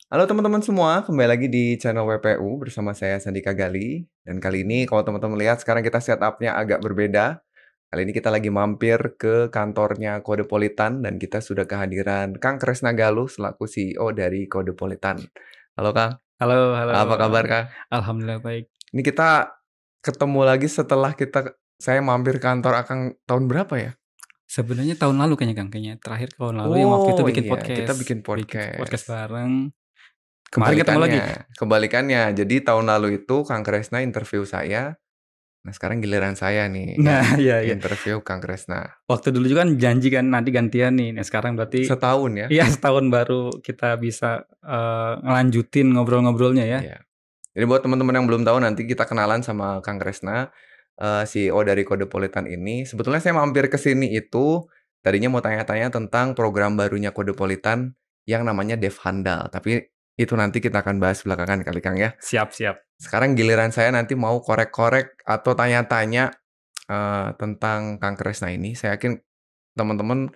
Halo teman-teman semua, kembali lagi di channel WPU bersama saya Sandika Gali. Dan kali ini kalau teman-teman lihat sekarang kita setup-nya agak berbeda. Kali ini kita lagi mampir ke kantornya Kodepolitan dan kita sudah kehadiran Kang Kresna Galuh selaku CEO dari Kodepolitan. Halo Kang, Halo halo, apa kabar Kang? alhamdulillah baik. Ini kita ketemu lagi setelah saya mampir kantor Akang tahun berapa ya? Sebenarnya tahun lalu kayaknya Kang, kayaknya terakhir tahun lalu yang waktu itu Oh bikin iya, kita podcast bikin bikin podcast podcast. bareng, kemarin ketemu lagi. Kebalikannya. Jadi tahun lalu itu Kang Kresna interview saya. Nah, sekarang giliran saya nih Nah, yang iya iya, interview Kang Kresna. waktu dulu juga kan janji kan nanti gantian nih, nah sekarang berarti Setahun ya? iya setahun baru kita bisa, ngelanjutin ngobrol-ngobrolnya ya. Iya. Jadi buat teman-teman yang belum tahu nanti kita kenalan sama Kang Kresna, CEO dari Kodepolitan ini. Sebetulnya saya mampir ke sini itu tadinya mau tanya-tanya tentang program barunya Kodepolitan yang namanya Dev Handal, tapi itu nanti kita akan bahas belakangan kali Kang ya. Siap siap. Sekarang giliran saya nanti mau korek-korek atau tanya-tanya, tentang Kang Kresna ini. Saya yakin teman-teman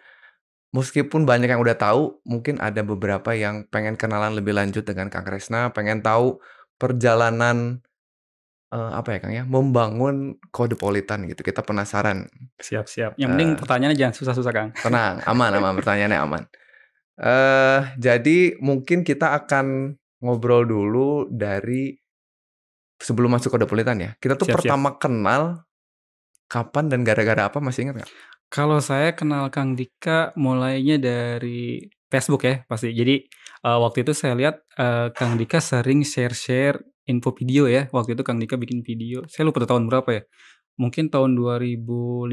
meskipun banyak yang udah tahu, mungkin ada beberapa yang pengen kenalan lebih lanjut dengan Kang Kresna, pengen tahu perjalanan, apa ya, Kang, ya, membangun Kodepolitan gitu. Kita penasaran. Siap siap, yang penting Eee, pertanyaannya jangan susah-susah Kang. Tenang, aman aman, pertanyaannya aman. Jadi mungkin kita akan ngobrol dulu dari sebelum masuk Kodepolitan ya. Kita tuh Siap siap. pertama kenal kapan dan gara-gara apa masih ingat nggak? Kalau saya kenal Kang Dika mulainya dari Facebook ya pasti. Jadi, waktu itu saya lihat, Kang Dika sering share-share info video ya. Waktu itu Kang Dika bikin video, saya lupa tuh tahun berapa ya, mungkin tahun 2015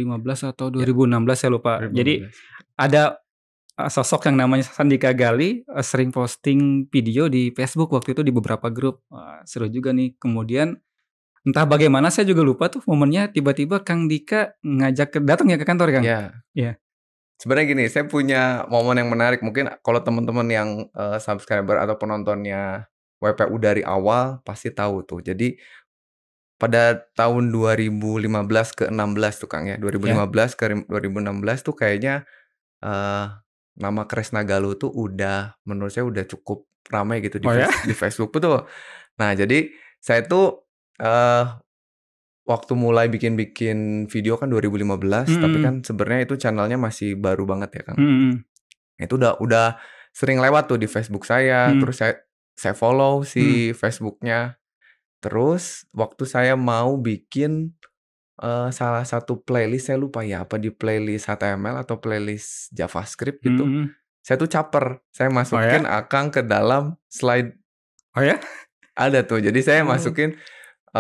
atau Ya, 2016 saya lupa. Jadi 2015. ada, sosok yang namanya Sandika Gali, sering posting video di Facebook waktu itu di beberapa grup. Wah, seru juga nih. Kemudian entah bagaimana saya juga lupa tuh momennya tiba-tiba Kang Dika ngajak datang ya ke kantor, Kang? Ya. Iya. Sebenarnya gini, saya punya momen yang menarik. Mungkin kalau teman-teman yang, subscriber atau penontonnya WPU dari awal pasti tahu tuh. Jadi pada tahun 2015 ke 16 tuh, Kang, ya. Ya? 2015 ke 2016 tuh kayaknya, eee, nama Kresna Galuh tuh udah menurut saya udah cukup ramai gitu Oh ya? di Facebook, betul. Nah, jadi saya tuh, eee, waktu mulai bikin-bikin video kan 2015, tapi Mhm, kan sebenarnya itu channel-nya masih baru banget ya, Kang. mhm mhm, Itu udah sering lewat tuh di Facebook saya, mhm, terus saya follow mhm. si Facebook-nya. Terus waktu saya mau bikin, salah satu playlist, saya lupa ya, apa di playlist HTML atau playlist JavaScript Mhm gitu, mhm. saya tuh caper, saya Oh masukin ya? Akang ke dalam slide, Oh ya? ada tuh. Jadi saya Oh. masukin,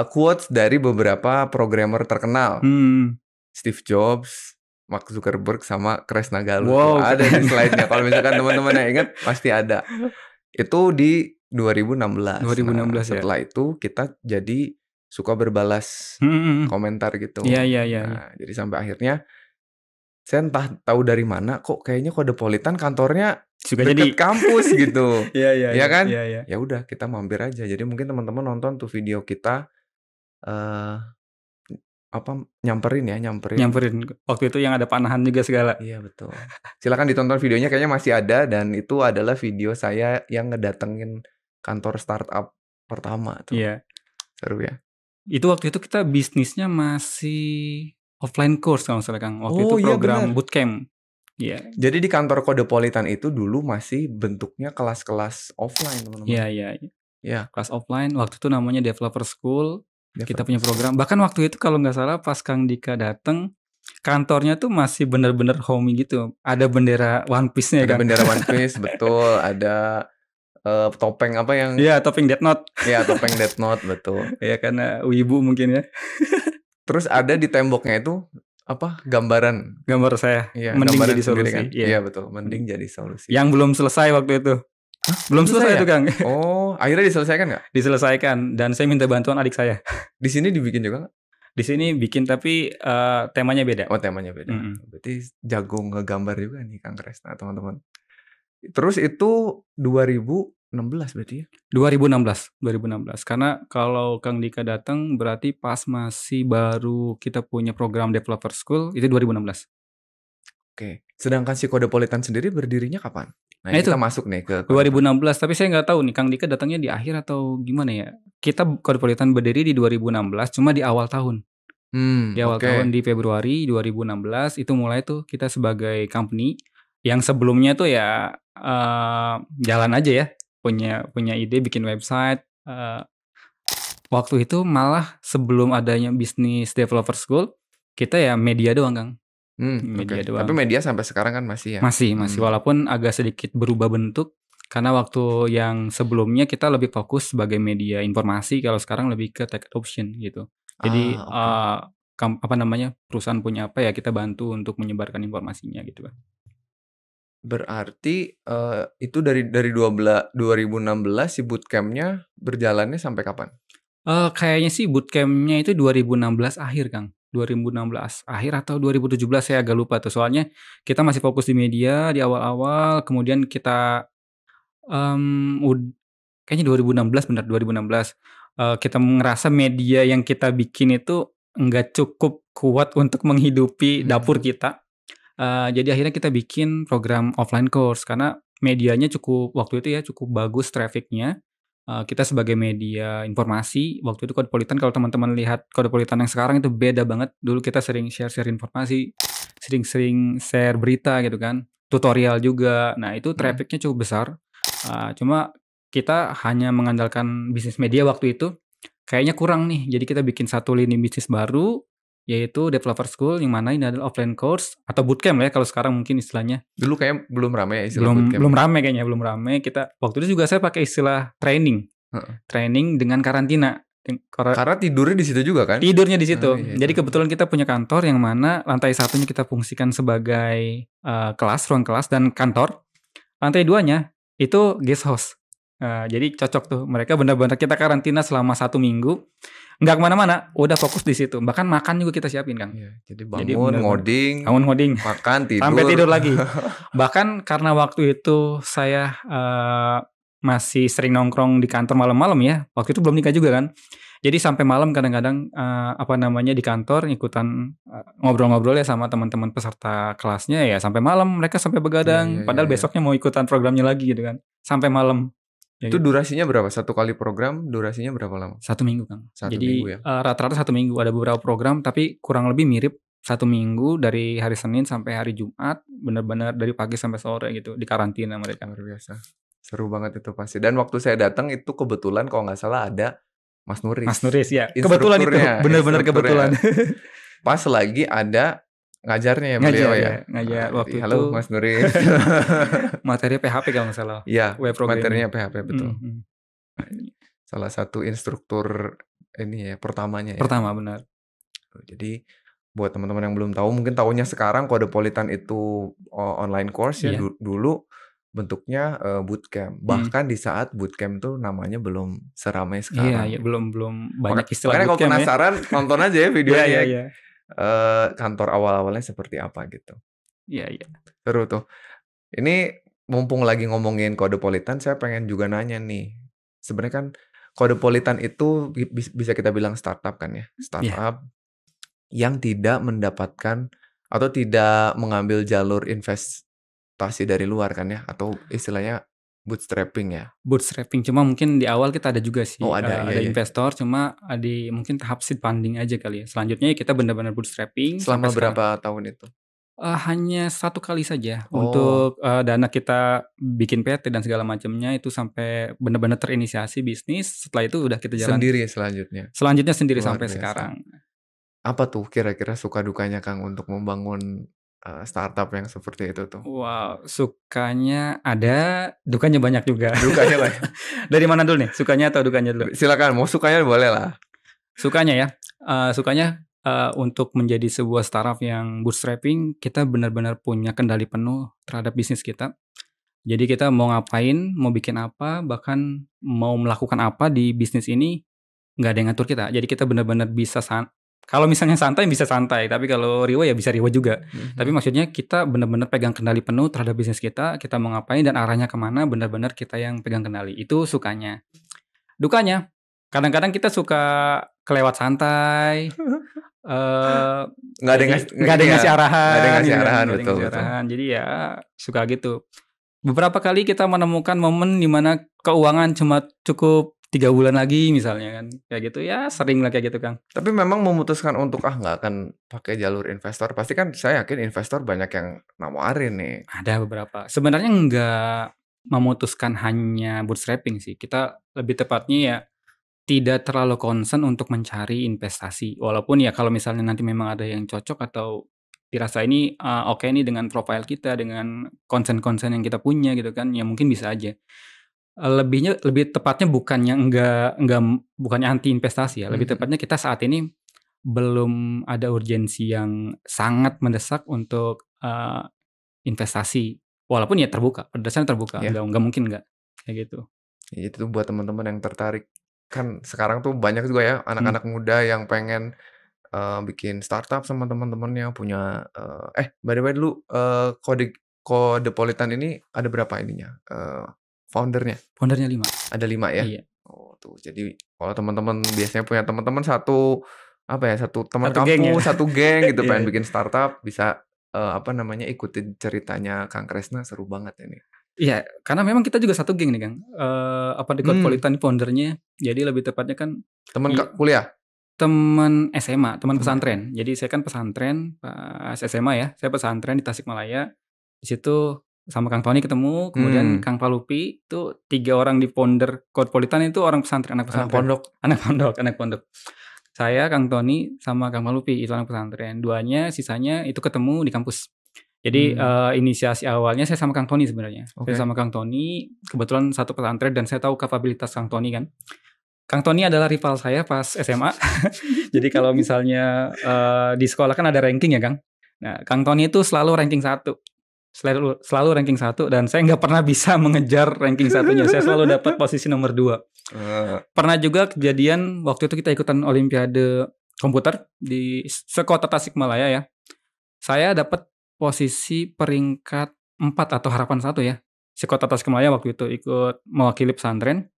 quotes dari beberapa programmer terkenal, Mhm. Steve Jobs, Mark Zuckerberg, sama Kresna Galuh tuh, Wow ada di keren. slide-nya. Kalau misalkan teman-teman yang ingat pasti ada. Itu di 2016. Nah, 2016 ya? setelah itu kita jadi suka berbalas Mhm mhm. komentar Iya gitu. iya iya iya. Nah, jadi sampai akhirnya saya entah tahu dari mana, kok kayaknya Kodepolitan kantornya Suka jadi. deket kampus gitu, Iya iya ya iya kan? iya iya. Ya udah kita mampir aja. Jadi mungkin teman-teman nonton tuh video kita, eee, apa, nyamperin. Nyamperin, waktu itu yang ada panahan juga segala. Iya betul. Silakan ditonton videonya kayaknya masih ada dan itu adalah video saya yang ngedatengin kantor startup pertama tuh. Iya. Seru ya. Itu waktu itu kita bisnisnya masih offline course kalau nggak salah, Kang. Waktu itu Oh iya program bener. bootcamp. Iya. Jadi di kantor Kodepolitan itu dulu masih bentuknya kelas-kelas offline Iya teman-teman. iya iya. Iya, Kelas offline, waktu itu namanya Developer School, kita developer punya school. program. Bahkan waktu itu kalau nggak salah pas Kang Dika dateng, kantornya tuh masih bener-bener homey gitu, ada bendera One Piece-nya ya, Ada Kang. bendera One Piece, betul, ada, topeng apa yang Iya, topping Death Note. ya topeng Death Note, betul. Ya karena wibu mungkin ya, Terus ada di temboknya itu, apa, gambaran, gambar saya, iya, "Mending gambaran jadi sendiri solusi." kan? Iya Iya, betul, mending jadi solusi. yang belum selesai waktu itu. Hah, belum Belum selesai selesai ya? itu, Kang. Oh, akhirnya diselesaikan nggak? Diselesaikan dan saya minta bantuan adik saya. Di sini dibikin juga nggak? Di sini bikin tapi, temanya beda. Oh, temanya beda. Mhm. Berarti jago ngegambar juga nih Kang Kresna, teman-teman. Terus itu 2016 berarti ya? 2016 karena kalau Kang Dika datang berarti pas masih baru kita punya program Developer School itu 2016. Oke. Sedangkan si Kodepolitan sendiri berdirinya kapan? Nah, Nah ini itu, kita masuk nih ke Kode Politan. 2016, tapi saya nggak tahu nih Kang Dika datangnya di akhir atau gimana ya. Kita Kode Politan berdiri di 2016, cuma di awal tahun. Di awal tahun Oke. di Februari 2016 itu mulai tuh kita sebagai company yang sebelumnya tuh ya jalan aja ya, punya punya ide bikin website. Waktu itu malah sebelum adanya bisnis developer school, kita ya media doang Kang, Oke. media Tapi doang. media sampai sekarang kan masih ya? Masih walaupun agak sedikit berubah bentuk, karena waktu yang sebelumnya kita lebih fokus sebagai media informasi, kalau sekarang lebih ke tech adoption gitu. Jadi, Oke. apa namanya, perusahaan punya apa ya kita bantu untuk menyebarkan informasinya gitu kan. Berarti, itu dari 2016 si bootcamp-nya berjalannya sampai kapan? Kayaknya sih bootcamp-nya itu 2016 akhir Kang, 2016 akhir atau 2017 saya agak lupa tuh, soalnya kita masih fokus di media di awal-awal, kemudian kita, mmm, ud kayaknya 2016 bener, 2016. Kita ngerasa media yang kita bikin itu nggak cukup kuat untuk menghidupi dapur kita. Jadi akhirnya kita bikin program offline course karena medianya cukup waktu itu ya cukup bagus traffic-nya. Kita sebagai media informasi, waktu itu Kodepolitan kalau teman-teman lihat Kodepolitan yang sekarang itu beda banget. Dulu kita sering share-share informasi, sering-sering share berita gitu kan, tutorial juga. Nah itu Mhm. traffic-nya cukup besar, cuma kita hanya mengandalkan bisnis media waktu itu, kayaknya kurang nih. Jadi kita bikin satu lini bisnis baru, yaitu Developer School yang mana ini adalah offline course atau bootcamp ya kalau sekarang mungkin istilahnya. Dulu kayaknya belum rame ya istilah Belum bootcamp belum ya? rame kayaknya, belum rame. Kita waktu itu juga saya pakai istilah training, Heeh. training dengan karantina. Karena tidurnya di situ juga kan? Tidurnya di Oh, situ. iya itu. Jadi kebetulan kita punya kantor yang mana lantai satunya kita fungsikan sebagai, kelas, ruang kelas dan kantor. Lantai 2-nya itu guest house. Jadi cocok tuh, mereka benar-benar kita karantina selama 1 minggu, nggak kemana-mana, udah fokus di situ. Bahkan makan juga kita siapin, Kang. Iya, jadi Jadi bangun, benar-benar ngoding, bangun ngoding, makan, sampai tidur. tidur lagi. Bahkan karena waktu itu saya, masih sering nongkrong di kantor malam-malam ya, waktu itu belum nikah juga kan. Jadi sampai malam kadang-kadang, apa namanya, di kantor ikutan, ngobrol-ngobrol ya sama teman-teman peserta kelasnya ya sampai malam, mereka sampai Iya iya begadang, iya padahal iya. besoknya mau ikutan programnya lagi gitu kan, sampai malam, ya Itu gitu. durasinya berapa? Satu kali program durasinya berapa lama? 1 minggu, Kang. 1 minggu Jadi, ya? rata-rata 1 minggu, ada beberapa program tapi kurang lebih mirip 1 minggu dari hari Senin sampai hari Jumat, bener-bener dari pagi sampai sore gitu, di karantina mereka. Luar biasa. Seru banget itu pasti. Dan waktu saya datang itu kebetulan kalau nggak salah ada Mas Mas Nuris, Nuris ya, kebetulan itu, instrukturnya bener-bener kebetulan. instrukturnya. Pas lagi ada ngajarnya ya beliau Ngajar ya, ya? ngajar Jadi, waktu "Halo itu Mas Nuris." materi PHP kalau nggak salah, Iya, web programming. materinya PHP betul. Mhm. Nah, salah satu instruktur ini ya, pertamanya ya. Pertama, benar. Jadi buat teman-teman yang belum tahu, mungkin taunya sekarang Kodepolitan itu online course ya, Iya. dulu bentuknya, bootcamp. Mhm. Bahkan di saat bootcamp tuh namanya belum seramai Iya sekarang iya, gitu. belum banyak istilah Makanya kalau bootcamp ya. penasaran nonton aja ya Iya iya videonya, iya. kantor awal-awalnya seperti apa gitu. Iya iya. Seru tuh. Ini mumpung lagi ngomongin Kodepolitan, saya pengen juga nanya nih. Sebenarnya kan Kodepolitan itu bisa kita bilang startup kan ya, Iya. startup yang tidak mendapatkan atau tidak mengambil jalur investasi dari luar kan ya, atau istilahnya bootstrapping ya? Bootstrapping, cuma mungkin di awal kita ada juga Oh sih, ada, iya ada iya. investor cuma, di mungkin tahap seed funding aja kali ya. Selanjutnya ya kita benar-benar bootstrapping Selama sampai sekarang. berapa tahun itu? Hanya 1 kali saja Oh, untuk, dana kita bikin PT dan segala macamnya itu sampai benar-benar terinisiasi bisnis, setelah itu udah kita jalan sendiri selanjutnya? selanjutnya sendiri Luar sampai biasa. sekarang. Apa tuh kira-kira suka dukanya Kang untuk membangun, startup yang seperti itu tuh? Wow, sukanya ada, dukanya banyak juga. Dukanya banyak? Dari mana dulu nih? Sukanya atau dukanya dulu? Silakan, mau sukanya boleh lah. Sukanya ya, sukanya, untuk menjadi sebuah startup yang bootstrapping, kita benar-benar punya kendali penuh terhadap bisnis kita. Jadi kita mau ngapain, mau bikin apa, bahkan mau melakukan apa di bisnis ini, nggak ada yang ngatur kita. Jadi kita benar-benar bisa kalau misalnya santai bisa santai, tapi kalau riweh ya bisa riweh juga. Tapi Mhm. maksudnya kita benar-benar pegang kendali penuh terhadap bisnis kita mau ngapain dan arahnya kemana benar-benar kita yang pegang kendali, itu sukanya. Dukanya, kadang-kadang kita suka kelewat santai, Nggak ada yang jadi ngasih nggak ada yang iya, ngasih nggak ada yang arahan ngasih gitu kan, arahan, nggak ada yang betul ngasih betul. arahan, jadi ya suka gitu. beberapa kali kita menemukan momen di mana keuangan cuma cukup 3 bulan lagi misalnya kan, kayak gitu ya sering lah kayak gitu, Kang. Tapi memang memutuskan untuk, nggak akan pakai jalur investor, pasti kan saya yakin investor banyak yang nawarin nih. Ada beberapa. Sebenarnya nggak memutuskan hanya bootstrapping sih, kita lebih tepatnya ya tidak terlalu concern untuk mencari investasi. Walaupun ya kalau misalnya nanti memang ada yang cocok atau dirasa ini, oke nih dengan profile kita, dengan konsen-konsen yang kita punya gitu kan, ya mungkin bisa aja. Lebih tepatnya bukannya anti investasi ya, lebih Mhm. tepatnya kita saat ini belum ada urgensi yang sangat mendesak untuk, investasi. Walaupun ya terbuka, pada dasarnya terbuka, Iya, nggak mungkin nggak, kayak gitu. itu tuh buat teman-teman yang tertarik. Kan sekarang tuh banyak juga ya Mhm, anak-anak muda yang pengen, bikin startup sama teman-temannya, punya, by the way dulu, Kodepolitan ini ada berapa ininya, founder-nya? founder-nya 5. Ada 5 ya? Iya, Oh tuh, jadi kalau teman-teman biasanya punya teman-teman satu, apa ya, satu teman satu geng ya. kampus, satu geng gitu Iya, pengen iya. bikin startup bisa, ikutin ceritanya Kang Kresna seru banget ini. Iya, karena memang kita juga satu geng nih, Kang. Di Mmm, Codpolitan founder-nya, jadi lebih tepatnya kan temen i kuliah? teman SMA, teman Temen SMA? pesantren. Jadi saya kan pesantren pas SMA ya, saya pesantren di Tasikmalaya. Di situ sama Kang Tony ketemu, kemudian Mmm, Kang Palupi, itu 3 orang di founder Codpolitan itu orang pesantren, anak anak pesantren. pondok? Anak pondok, anak pondok. Saya, Kang Tony, sama Kang Palupi, itu anak pesantren. Duanya sisanya itu ketemu di kampus. Jadi, Mmm, inisiasi awalnya saya sama Kang Tony sebenarnya. Saya oke. sama Kang Tony, kebetulan satu pesantren dan saya tahu kapabilitas Kang Tony kan. Kang Tony adalah rival saya pas SMA. Jadi kalau misalnya, di sekolah kan ada ranking ya, Kang. Nah, Kang Tony itu selalu ranking 1, selalu selalu ranking 1 dan saya nggak pernah bisa mengejar ranking 1-nya, saya selalu dapat posisi nomor 2. Eee, Pernah juga kejadian waktu itu kita ikutan olimpiade komputer di sekota Tasikmalaya ya. Saya dapat posisi peringkat 4 atau harapan 1 ya, sekota Tasikmalaya waktu itu ikut mewakili pesantren.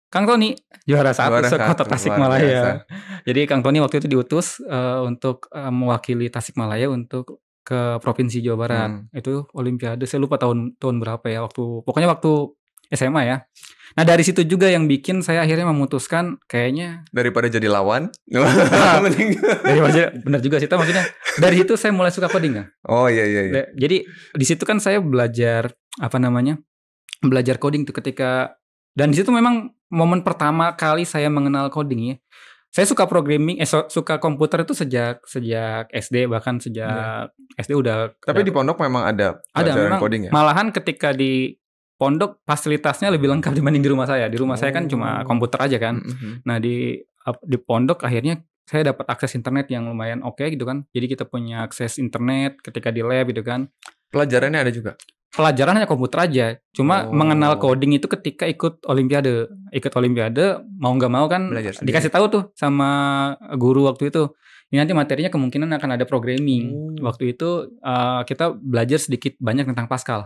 Kang Tony juara 1 juara sekota 1 luar biasa. Tasikmalaya. Jadi Kang Tony waktu itu diutus, untuk, mewakili Tasikmalaya untuk ke Provinsi Jawa Barat. Mhm, Itu olimpiade saya lupa tahun tahun berapa ya, pokoknya waktu SMA ya. Nah dari situ juga yang bikin saya akhirnya memutuskan kayaknya daripada jadi lawan, mending dari aja bener juga sih, maksudnya dari situ saya mulai suka coding, Kang. oh, iya iya iya. Jadi di situ kan saya belajar, apa namanya, belajar coding tuh ketika dan di situ memang momen pertama kali saya mengenal coding ya. Saya suka programming suka komputer itu sejak sejak SD, bahkan Iya. sejak SD udah Tapi di pondok memang ada ada pelajaran memang coding ya? malahan ketika di pondok fasilitasnya lebih lengkap dibanding di rumah saya. Di rumah saya kan cuma Oh, komputer aja kan. mhm mhm. Nah di pondok akhirnya saya dapat akses internet yang lumayan oke gitu kan. Jadi kita punya akses internet ketika di lab gitu kan. Pelajarannya ada juga? Pelajaran hanya komputer aja, cuma mengenal Oh, coding itu ketika ikut olimpiade. Ikut olimpiade mau nggak mau kan belajar dikasih sendiri? tahu tuh sama guru waktu itu, ini nanti materinya kemungkinan akan ada programming. Oh, Waktu itu, kita belajar sedikit banyak tentang Pascal.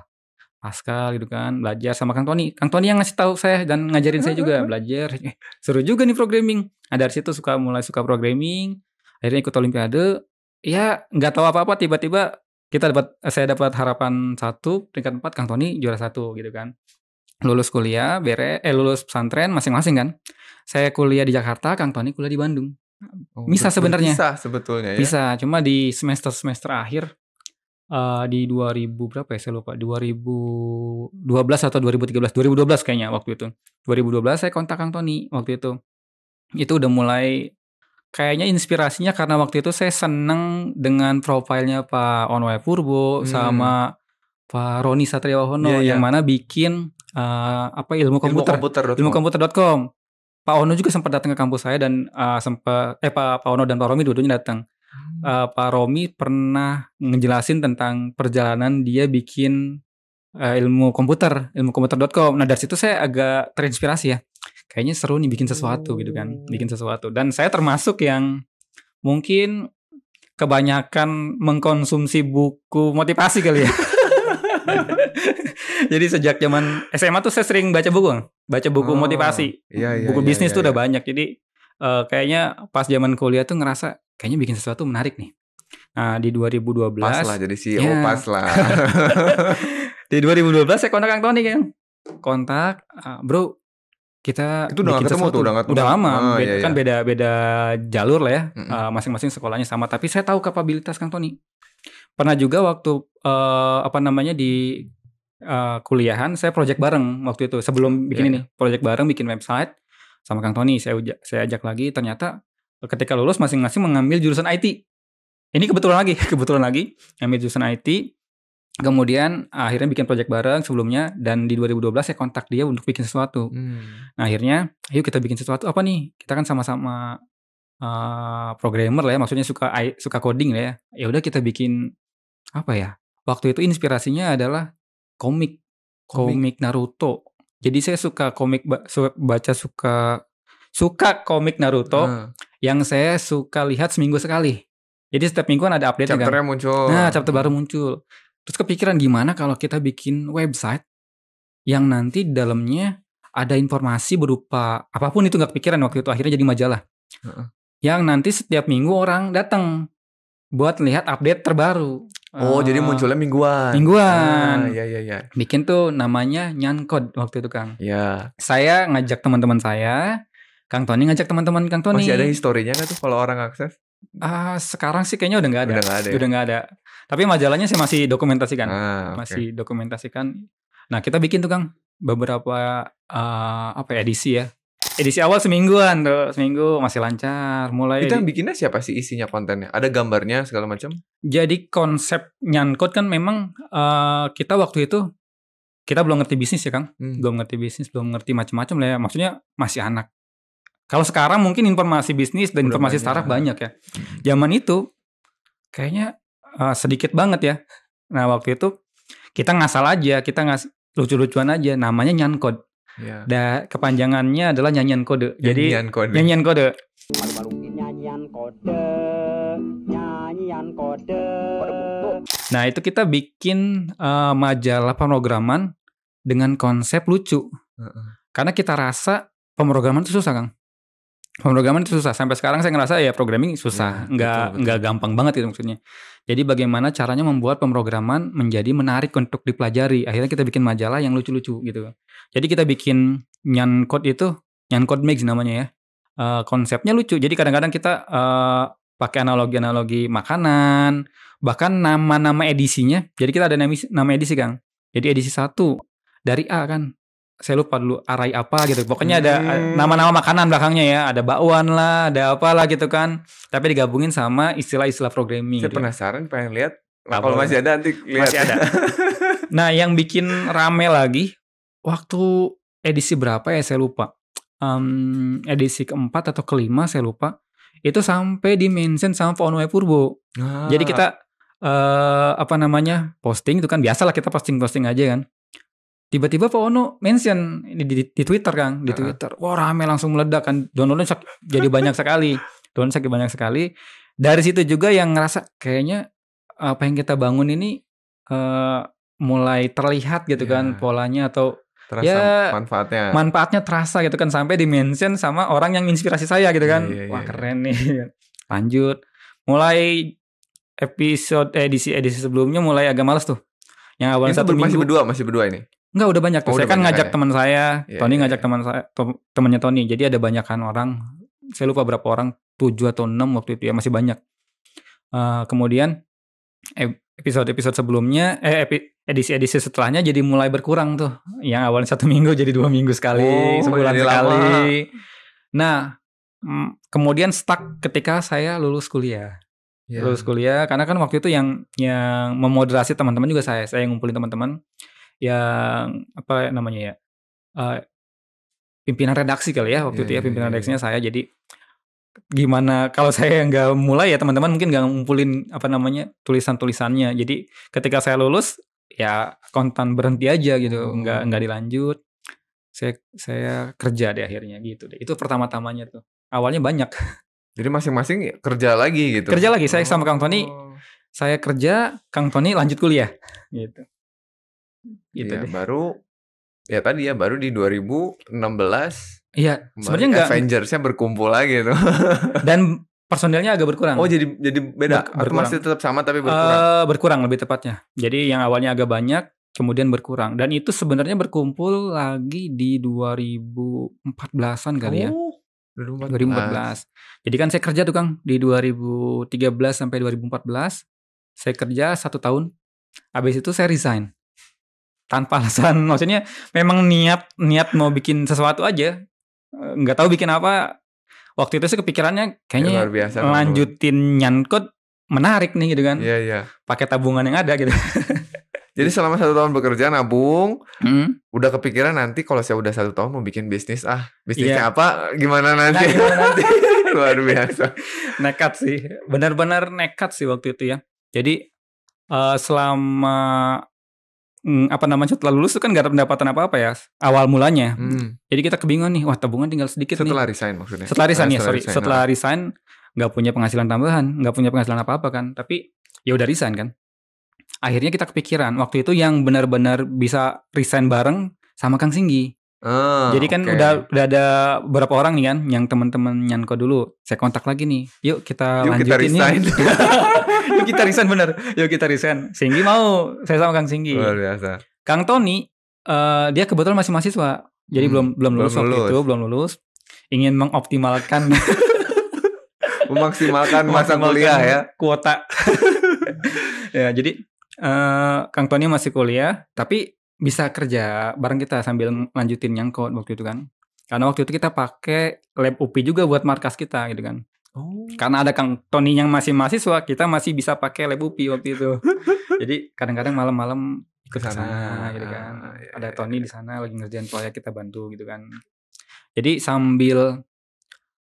Pascal gitu kan, belajar sama Kang Tony. Kang Tony yang ngasih tahu saya dan ngajarin saya juga, belajar, seru juga nih programming. Nah dari situ mulai suka programming, akhirnya ikut olimpiade, ya nggak tahu apa-apa tiba-tiba saya dapat harapan 1, peringkat 4, Kang Tony juara 1 gitu kan. Lulus kuliah, lulus pesantren masing-masing kan. Saya kuliah di Jakarta, Kang Tony kuliah di Bandung. oh, Bisa sebenarnya, berpisah sebetulnya ya? bisa, cuma di semester-semester akhir di 2000 berapa ya, saya lupa, 2012 atau 2013, 2012 kayaknya waktu itu. 2012 saya kontak Kang Tony waktu itu. Itu udah mulai kayaknya inspirasinya karena waktu itu saya seneng dengan profilnya Pak Onwe Purbo Mmm, sama Pak Roni iya Satriahono iya, yang mana bikin, ilmu komputer, ilmukomputer.com. ilmukomputer.com. Pak Ono juga sempat datang ke kampus saya dan, Pak Ono dan Pak Romi dua-duanya datang. Mmm, Pak Romi pernah ngejelasin tentang perjalanan dia bikin, ilmu komputer.com. Nah, dari situ saya agak terinspirasi ya, kayaknya seru nih bikin sesuatu gitu kan, oh, bikin sesuatu. Dan saya termasuk yang mungkin kebanyakan mengkonsumsi buku motivasi kali ya. Jadi sejak zaman SMA tuh saya sering baca buku, Bang, baca buku oh, motivasi, iya iya buku iya bisnis iya tuh udah iya. banyak. Jadi, kayaknya pas zaman kuliah tuh ngerasa, kayaknya bikin sesuatu menarik nih. Nah, di Pas 2012 lah jadi CEO, pas ya lah. Di 2012 saya kontak Kang Tony kan. Kontak, "Bro, kita Itu udah bikin nggak ketemu tuh, sesuatu." udah nggak Udah ketemu? lama, Oh, iya kan iya. beda jalur lah ya, Mhm. masing-masing sekolahnya sama, tapi saya tahu kapabilitas Kang Tony. Pernah juga waktu, apa namanya, di, kuliahan saya project bareng waktu itu, sebelum Iya bikin ini, iya. project bareng bikin website sama Kang Tony, saya ajak lagi, ternyata ketika lulus masing-masing mengambil jurusan IT. Ini kebetulan lagi kebetulan lagi ngambil jurusan IT, kemudian akhirnya bikin project bareng sebelumnya dan di 2012 saya kontak dia untuk bikin sesuatu. Mmm. Nah akhirnya, "Ayo kita bikin sesuatu apa nih?" Kita kan sama-sama, programmer lah ya, maksudnya suka coding lah ya. Ya udah kita bikin apa ya, waktu itu inspirasinya adalah komik, Komik? komik Naruto. Jadi saya suka komik baca suka komik Naruto Heeh. yang saya suka lihat seminggu sekali. Jadi setiap minggu kan ada update-nya kan. Chapter-nya muncul. Nah, chapter baru muncul. Terus kepikiran gimana kalau kita bikin website yang nanti di dalamnya ada informasi berupa apapun itu, nggak kepikiran waktu itu, akhirnya jadi majalah. Heeh. Yang nanti setiap minggu orang datang buat lihat update terbaru. Oh, jadi munculnya mingguan? Mingguan. Iya iya iya. Bikin tuh namanya Nyankod waktu itu, Kang. Iya. Saya ngajak teman-teman saya, Kang Tony ngajak teman-teman Kang Tony. Masih ada historinya nggak tuh kalau orang akses? Sekarang sih kayaknya udah nggak ada. Udah nggak ada ya? Udah nggak ada. Tapi majalahnya sih masih dokumentasikan. Oke. Masih dokumentasikan. Nah, kita bikin tuh, Kang, beberapa, apa ya, edisi ya. Edisi awal semingguan tuh, seminggu masih lancar. Itu yang bikinnya siapa sih isinya kontennya? Ada gambarnya segala macam? Jadi konsep Nyankod kan memang, kita waktu itu, kita belum ngerti bisnis ya, Kang. Belum ngerti bisnis, belum ngerti macam-macam lah ya, maksudnya masih anak. Kalau sekarang mungkin informasi bisnis dan Udah informasi banyak. startup banyak ya. Zaman itu kayaknya, sedikit banget ya. Nah, waktu itu kita ngasal aja, kita lucu-lucuan aja, namanya Nyankod. Iya. Kepanjangannya adalah nyanyian kode. Jadi Nyanyian kode. nyanyian kode. Nyanyian kode, nyanyian kode. Nah, itu kita bikin, majalah pemrograman dengan konsep lucu. Heeh. Karena kita rasa pemrograman itu susah, Kang. Pemrograman itu susah. Sampai sekarang saya ngerasa ya programming susah, Ya, betul. nggak gampang banget gitu maksudnya. Jadi bagaimana caranya membuat pemrograman menjadi menarik untuk dipelajari. Akhirnya kita bikin majalah yang lucu-lucu gitu. Jadi kita bikin Nyankod itu, Nyankod Mix namanya ya. Konsepnya lucu. Jadi kadang-kadang kita, pakai analogi-analogi makanan, bahkan nama-nama edisinya. Jadi kita ada nama edisi, Kang. Jadi edisi 1 dari A kan. Saya lupa dulu arai apa gitu. Pokoknya ada nama-nama makanan belakangnya ya. Ada bakwan lah, ada apalah gitu kan. Tapi digabungin sama istilah-istilah programming. Saya gitu. penasaran, pengen lihat. Apa? Kalau masih ada nanti lihat. Masih ada. Nah, yang bikin rame lagi waktu edisi berapa ya saya lupa. Edisi keempat atau kelima saya lupa. Itu sampai di-mention sama Pak Onwe Purbo. Jadi kita apa namanya? Posting itu kan biasalah kita posting-posting aja kan. Tiba-tiba Pak Ono mention di Twitter, Kang, di Twitter. Wah, rame langsung meledak kan. Downloadnya jadi banyak sekali. Banyak sekali. Dari situ juga yang ngerasa kayaknya apa yang kita bangun ini mulai terlihat gitu kan polanya atau terasa manfaatnya. Manfaatnya terasa gitu kan sampai di-mention sama orang yang inspirasi saya gitu kan. Wah, keren nih. Lanjut. Mulai episode edisi sebelumnya mulai agak males tuh. Yang awalnya Itu 1 minggu. masih berdua ini? Enggak, udah banyak tuh. Saya kan ngajak teman saya, Tony ngajak teman saya, temannya Tony. Jadi ada banyakan orang. Saya lupa berapa orang, 7 atau 6 waktu itu ya, masih banyak. Kemudian episode sebelumnya, edisi setelahnya jadi mulai berkurang tuh. Yang awalnya 1 minggu jadi 2 minggu sekali, sebulan sekali. Nah, kemudian stuck ketika saya lulus kuliah. Lulus kuliah, karena kan waktu itu yang memoderasi teman-teman juga saya yang ngumpulin teman-teman yang apa namanya ya, pimpinan redaksi kali ya waktu itu ya, pimpinan redaksinya saya. Jadi gimana kalau saya nggak mulai ya teman-teman mungkin nggak ngumpulin apa namanya tulisannya. Jadi ketika saya lulus ya kontan berhenti aja gitu, nggak dilanjut. Saya kerja deh akhirnya gitu deh. Itu pertama-tamanya tuh. Awalnya banyak. Jadi masing-masing kerja lagi gitu. Kerja lagi, saya sama Kang Tony. Saya kerja, Kang Tony lanjut kuliah gitu. Gitu ya, deh. Baru di 2016. Iya, sebenarnya enggak. Avengers-nya berkumpul lagi tuh. Dan personilnya agak berkurang. Oh, jadi beda. Atau masih tetap sama tapi berkurang? Berkurang lebih tepatnya. Jadi yang awalnya agak banyak kemudian berkurang. Dan itu sebenarnya berkumpul lagi di 2014-an kali ya. Oh, 2014. 2014. Jadi kan saya kerja tuh Kang di 2013 sampai 2014. Saya kerja 1 tahun. Habis itu saya resign. Tanpa alasan, maksudnya memang niat mau bikin sesuatu aja. Nggak tahu bikin apa. Waktu itu sih kepikirannya Ya, kayaknya luar biasa teman-teman. lanjutin nyankot menarik nih gitu kan. Iya. Pakai tabungan yang ada gitu. Jadi selama 1 tahun bekerja nabung, Hmm. udah kepikiran nanti kalau saya udah 1 tahun mau bikin bisnis, Iya. bisnisnya apa, gimana nanti? Nah, gimana nanti? Luar biasa. Nekat sih, benar-benar nekat sih waktu itu ya. Jadi selama setelah lulus itu kan gak ada pendapatan apa-apa ya awal mulanya. Jadi kita kebingungan nih, wah tabungan tinggal sedikit Setelah nih. resign maksudnya? Setelah resign ya, Setelah sorry. resign, Setelah resign gak punya penghasilan tambahan, gak punya penghasilan apa-apa kan. Tapi ya udah resign kan. Akhirnya kita kepikiran waktu itu yang benar-benar bisa resign bareng sama Kang Singgi. Jadi kan oke. udah ada beberapa orang nih kan yang teman-teman Nyanko dulu. Saya kontak lagi nih. Yuk kita Yuk kita lanjutin resign. nih. Yuk kita resign bener. Yuk kita resign. Singgi mau, saya sama Kang Singgi. Luar biasa. Kang Tony dia kebetulan masih mahasiswa. Jadi belum lulus waktu itu, belum lulus. Ingin mengoptimalkan Memaksimalkan masa kuliah ya. Kuota. Ya, jadi Kang Tony masih kuliah, tapi bisa kerja bareng kita sambil lanjutin nyangkut waktu itu kan. Karena waktu itu kita pakai lab UPI juga buat markas kita gitu kan. Oh. Karena ada Kang Tony yang masih mahasiswa, kita masih bisa pakai lab UPI waktu itu. Jadi kadang-kadang malam-malam ikut ke sana gitu kan. Ada Tony di sana lagi ngerjain proyek, kita bantu gitu kan. Jadi sambil,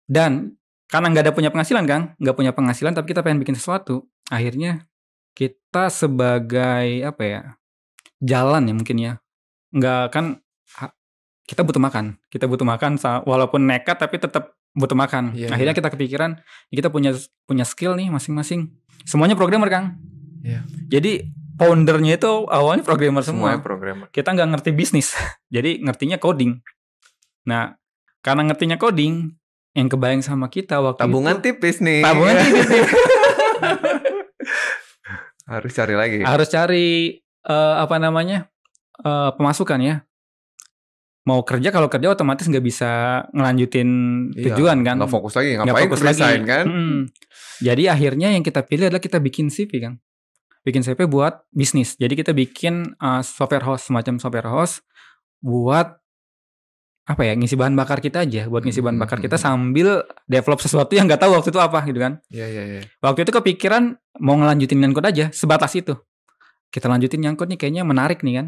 dan karena nggak ada punya penghasilan Kang, nggak punya penghasilan tapi kita pengen bikin sesuatu. Akhirnya kita sebagai apa ya, jalan ya mungkin ya, nggak kan, kita butuh makan walaupun nekat tapi tetap butuh makan. Akhirnya kita kepikiran kita punya skill nih masing-masing, semuanya programmer Kang. Jadi foundernya itu awalnya programmer semua. Programmer. Kita nggak ngerti bisnis, jadi ngertinya coding. Nah karena ngertinya coding, yang kebayang sama kita waktu tabungan itu tipis nih. Harus cari lagi. Harus cari pemasukan ya. Mau kerja, kalau kerja otomatis nggak bisa ngelanjutin tujuan kan. Nggak fokus lagi, ngapain resign kan. Jadi akhirnya yang kita pilih adalah kita bikin CV kan. Bikin CV buat bisnis. Jadi kita bikin software host, semacam software host buat ngisi bahan bakar kita aja. Buat ngisi bahan bakar kita sambil develop sesuatu yang nggak tahu waktu itu apa gitu kan. Iya. Waktu itu kepikiran mau ngelanjutin nyangkut aja, sebatas itu. Kita lanjutin nyangkut nih, kayaknya menarik nih kan.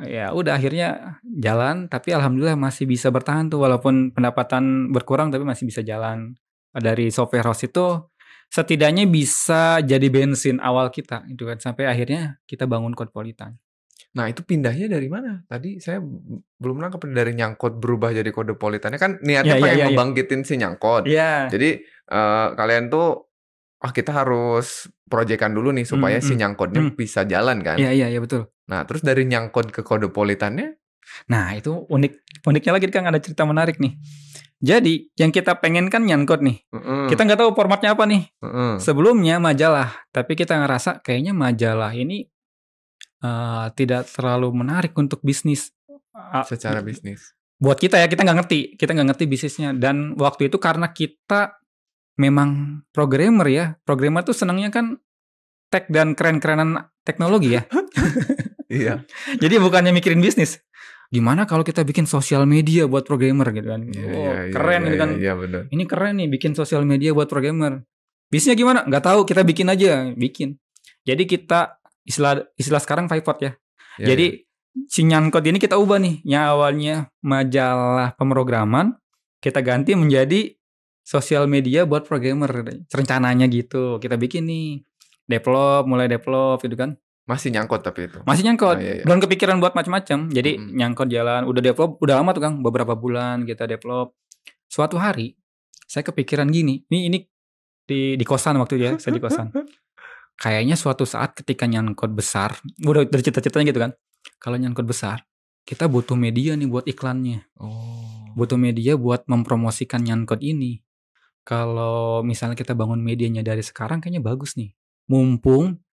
Ya udah akhirnya jalan, tapi alhamdulillah masih bisa bertahan tuh, walaupun pendapatan berkurang tapi masih bisa jalan. Dari software host itu setidaknya bisa jadi bensin awal kita gitu kan, sampai akhirnya kita bangun Codepolitan. Nah itu pindahnya dari mana? Tadi saya belum nangkep, dari nyangkut berubah jadi Codepolitannya kan niatnya pengen ngebangkitin si nyangkut. Jadi kalian tuh kita harus proyekan dulu nih supaya si nyangkutnya bisa jalan kan. Iya betul. Nah terus dari nyangkut ke Codepolitannya? Nah itu uniknya lagi kan, ada cerita menarik nih. Jadi yang kita pengen kan nyangkut nih. Kita nggak tahu formatnya apa nih. Sebelumnya majalah, tapi kita ngerasa kayaknya majalah ini tidak terlalu menarik untuk bisnis. Secara bisnis. Buat kita ya, kita nggak ngerti bisnisnya. Dan waktu itu karena kita memang programmer ya. Programmer tuh senangnya kan tech dan keren-kerenan teknologi ya. Iya. Jadi bukannya mikirin bisnis. Gimana kalau kita bikin sosial media buat programmer gitu kan. Keren gitu kan. Iya benar. Ini keren nih bikin sosial media buat programmer. Bisnisnya gimana? Nggak tahu, kita bikin aja. Jadi kita istilah sekarang pivot ya. Jadi si nyangkut ini kita ubah nih. Yang awalnya majalah pemrograman, kita ganti menjadi sosial media buat programmer. Rencananya gitu. Kita bikin nih. Mulai develop gitu kan. Masih nyangkut tapi itu. Masih nyangkut. Belum kepikiran buat macam-macam. Jadi nyangkut jalan. Udah develop, udah lama tuh Kang. Beberapa bulan kita develop. Suatu hari, saya kepikiran gini. Ini di kosan waktu itu ya. Saya di kosan. Kayaknya suatu saat ketika nyangkut besar. Udah dari cita-citanya gitu kan. Kalau nyangkut besar, kita butuh media nih buat iklannya. Butuh media buat mempromosikan nyangkut ini. Kalau misalnya kita bangun medianya dari sekarang, kayaknya bagus nih. Mumpung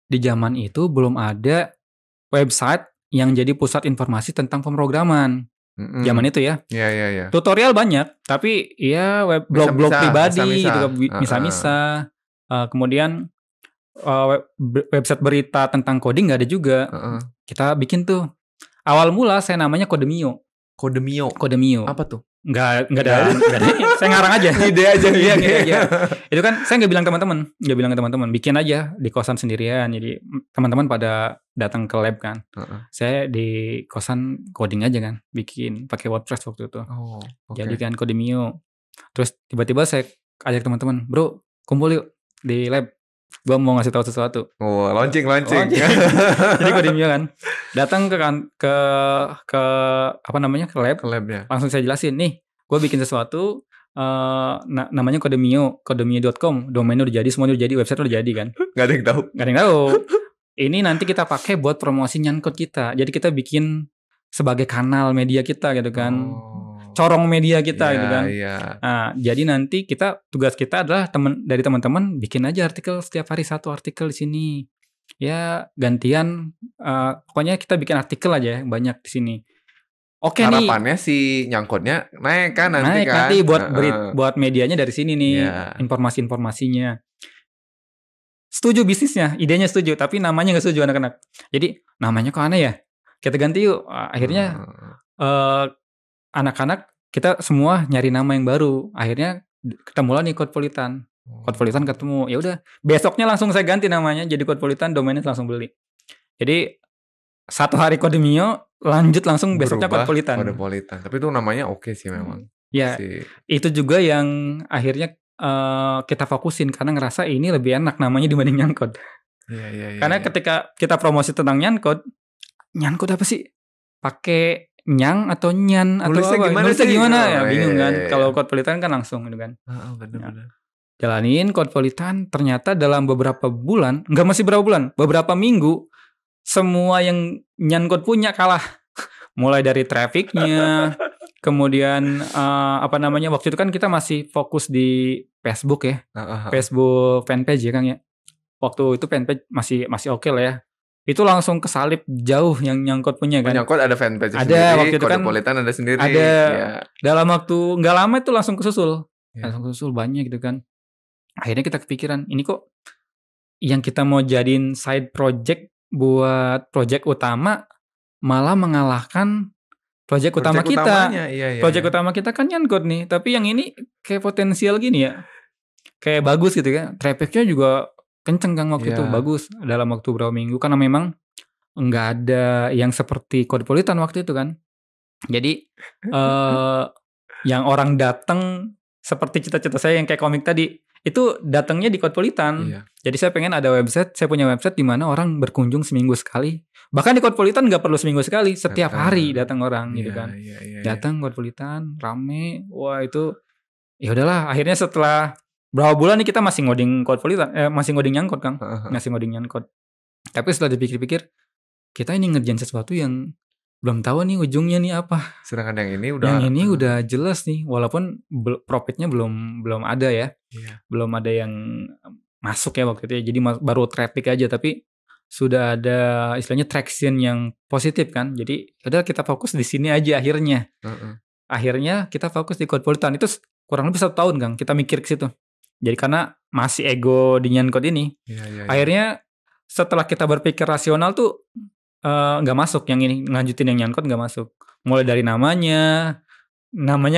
di zaman itu belum ada website yang jadi pusat informasi tentang pemrograman. Zaman itu ya. Iya. Tutorial banyak, tapi ya blog-blog Misah-misah, pribadi misah-misah. gitu, Heeh. misah-misah. Kemudian website berita tentang coding nggak ada juga. Heeh. Kita bikin tuh. Awal mula saya namanya Codemio. Codemio. Apa tuh? Nggak ada. Saya ngarang aja. Ide aja. Iya. Itu kan saya nggak bilang ke teman-teman, bikin aja di kosan sendirian. Jadi teman-teman pada datang ke lab kan. Saya di kosan coding aja kan, bikin pakai WordPress waktu itu. Oh, oke. Jadi kan Codemio. Terus tiba-tiba saya ajak teman-teman, bro, kumpul yuk di lab. Gua mau ngasih tahu sesuatu. Oh, launching. Jadi Codemio kan datang ke apa namanya, ke lab. Ke labnya. Langsung saya jelasin, nih, gue bikin sesuatu, namanya codemio.com, domainnya udah jadi, semuanya udah jadi, website udah jadi kan. Gak ada yang tahu. Ini nanti kita pakai buat promosi Nyankod kita. Jadi kita bikin sebagai kanal media kita gitu kan. Corong media kita gitu kan. Nah, jadi nanti tugas kita adalah dari teman-teman bikin aja artikel setiap hari, 1 artikel di sini. Ya gantian, pokoknya kita bikin artikel aja banyak di sini. Oke nih. Harapannya si Nyankotnya naik kan nanti kan. Nanti buat medianya dari sini nih, informasi-informasinya. Setuju bisnisnya, idenya setuju, tapi namanya nggak setuju anak-anak. Jadi namanya kok aneh ya? Kita ganti yuk. Akhirnya anak-anak kita semua nyari nama yang baru. Akhirnya ketemulah nih Codepolitan. Codepolitan ketemu. Ya udah, besoknya langsung saya ganti namanya jadi Codepolitan, domainnya langsung beli. Jadi 1 hari Codemio, lanjut langsung besoknya Codepolitan. Tapi itu namanya oke sih memang. Ya, itu juga yang akhirnya kita fokusin karena ngerasa ini lebih enak namanya dibanding Nyankod. Iya. Karena ketika kita promosi tentang Nyankod apa sih? Pakai nyang atau nyan atau apa? Nulisnya gimana? Ya bingung kan. Kalau Codepolitan kan langsung gitu kan. Benar. Jalanin Codepolitan, ternyata dalam beberapa bulan, beberapa minggu, semua yang Nyankod punya kalah. Mulai dari trafficnya, kemudian waktu itu kan kita masih fokus di Facebook ya, Facebook fanpage ya Kang ya. Waktu itu fanpage masih oke lah ya. Itu langsung kesalip jauh yang Nyankod punya kan. Nyankod ada fanpage ada sendiri, waktu itu kan Codepolitan ada sendiri. Ada dalam waktu nggak lama itu langsung kesusul, banyak gitu kan. Akhirnya kita kepikiran, ini kok yang kita mau jadiin side project buat project utama malah mengalahkan project utama kita. Project utama kita kan Nyankod nih, tapi yang ini kayak potensial gini ya. Kayak bagus gitu kan. Trafficnya juga kenceng kan waktu itu, bagus dalam waktu berapa minggu, karena memang nggak ada yang seperti Codepolitan waktu itu kan. Jadi yang orang datang seperti cita-cita saya yang kayak komik tadi, itu datangnya di Codepolitan. Jadi saya pengen ada website, saya punya website di mana orang berkunjung seminggu sekali. Bahkan di Codepolitan nggak perlu seminggu sekali, setiap hari datang orang gitu kan. Datang Codepolitan, rame, wah itu ya udahlah. Akhirnya setelah berapa bulan nih kita masih ngoding Codepolitan, masih ngoding Nyankod Kang, masih ngoding Nyankod. Tapi setelah dipikir-pikir, kita ini ngerjain sesuatu yang belum tahu nih ujungnya nih apa. Sedangkan yang ini udah jelas nih, walaupun profitnya belum ada ya. Belum ada yang masuk ya waktu itu ya. Jadi baru traffic aja, tapi sudah ada istilahnya traction yang positif kan. Jadi udah kita fokus di sini aja akhirnya. Akhirnya kita fokus di Codepolitan. Itu kurang lebih 1 tahun Kang kita mikir ke situ. Jadi karena masih ego di Nyankod ini. Akhirnya setelah kita berpikir rasional tuh nggak masuk yang ini, ngelanjutin yang Nyankod nggak masuk. Mulai dari namanya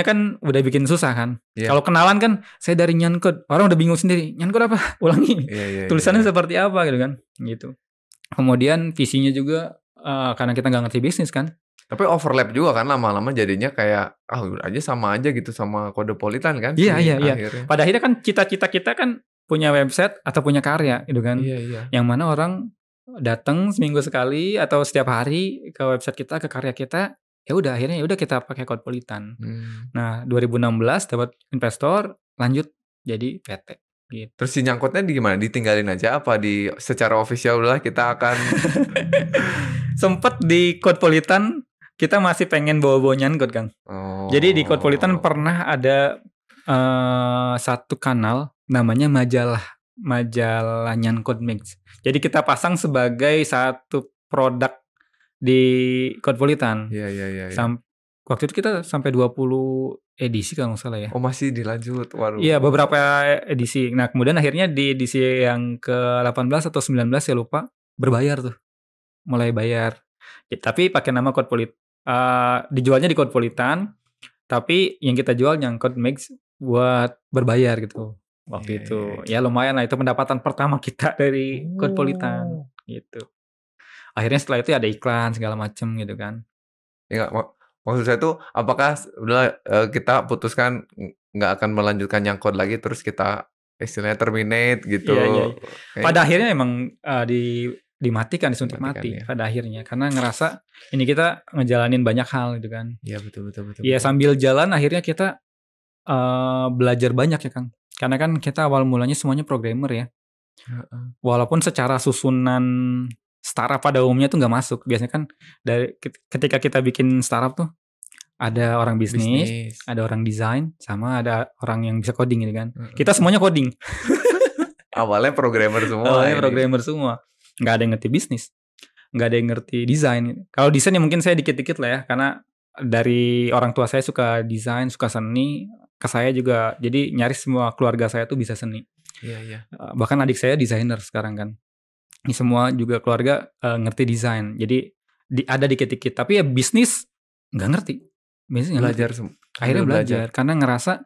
kan udah bikin susah kan. Kalau kenalan kan saya dari Nyankod, orang udah bingung sendiri. Nyankod apa? Ulangi. Tulisannya seperti apa gitu kan. Gitu. Kemudian visinya juga karena kita nggak ngerti bisnis kan. Tapi overlap juga kan lama-lama jadinya kayak udah aja sama aja gitu sama Codepolitan kan. Iya. Pada akhirnya kan cita-cita kita kan punya website atau punya karya gitu kan. Yang mana orang datang seminggu sekali atau setiap hari ke website kita, ke karya kita, ya udah akhirnya kita pakai Codepolitan. Nah 2016 dapat investor, lanjut jadi PT gitu. Terus si Nyankotnya gimana? Ditinggalin aja apa secara official udah kita akan sempet di Codepolitan kita masih pengen bawa-bawa Nyankod Kang. Jadi di Codepolitan pernah ada satu kanal namanya majalah Nyankod Mix. Jadi kita pasang sebagai satu produk di Codpolitan. Iya. Waktu itu kita sampai 20 edisi kalau nggak salah ya. Oh, masih dilanjut. Waduh. Iya, beberapa edisi. Nah, kemudian akhirnya di edisi yang ke-18 atau 19 saya lupa, berbayar tuh. Mulai bayar. Ya, tapi pakai nama dijualnya di Codpolitan, tapi yang kita jual yang Codemix buat berbayar gitu. Waktu Iya, itu. iya. Ya lumayan lah, itu pendapatan pertama kita dari Codpolitan Oh. gitu. Akhirnya setelah itu ada iklan segala macem gitu kan. Ya, maksud saya tuh apakah udah kita putuskan nggak akan melanjutkan yang code lagi terus kita istilahnya terminate gitu. Iya. Kayak Pada akhirnya emang dimatikan, disuntik dimatikan mati ya. pada akhirnya karena ngerasa ini kita ngejalanin banyak hal gitu kan. Iya, betul. Ya sambil jalan akhirnya kita belajar banyak ya Kang. Karena kan kita awal mulanya semuanya programmer ya. Heeh. Walaupun secara susunan startup pada umumnya tuh nggak masuk. Biasanya kan dari ketika kita bikin startup tuh ada orang bisnis, ada orang desain, sama ada orang yang bisa coding gitu kan. Heeh. Kita semuanya coding. Awalnya programmer semua. Awalnya ini. programmer semua. Nggak ada yang ngerti bisnis. Nggak ada yang ngerti desain. Kalau desain ya mungkin saya dikit-dikit lah ya. Karena dari orang tua saya suka desain, suka seni. Ke saya juga. Jadi nyaris semua keluarga saya tuh bisa seni. Iya. Bahkan adik saya desainer sekarang kan. Ini semua juga keluarga ngerti desain. Jadi ada dikit-dikit. Tapi ya bisnis nggak ngerti. Bisnis nggak ngerti. Akhirnya belajar. Karena ngerasa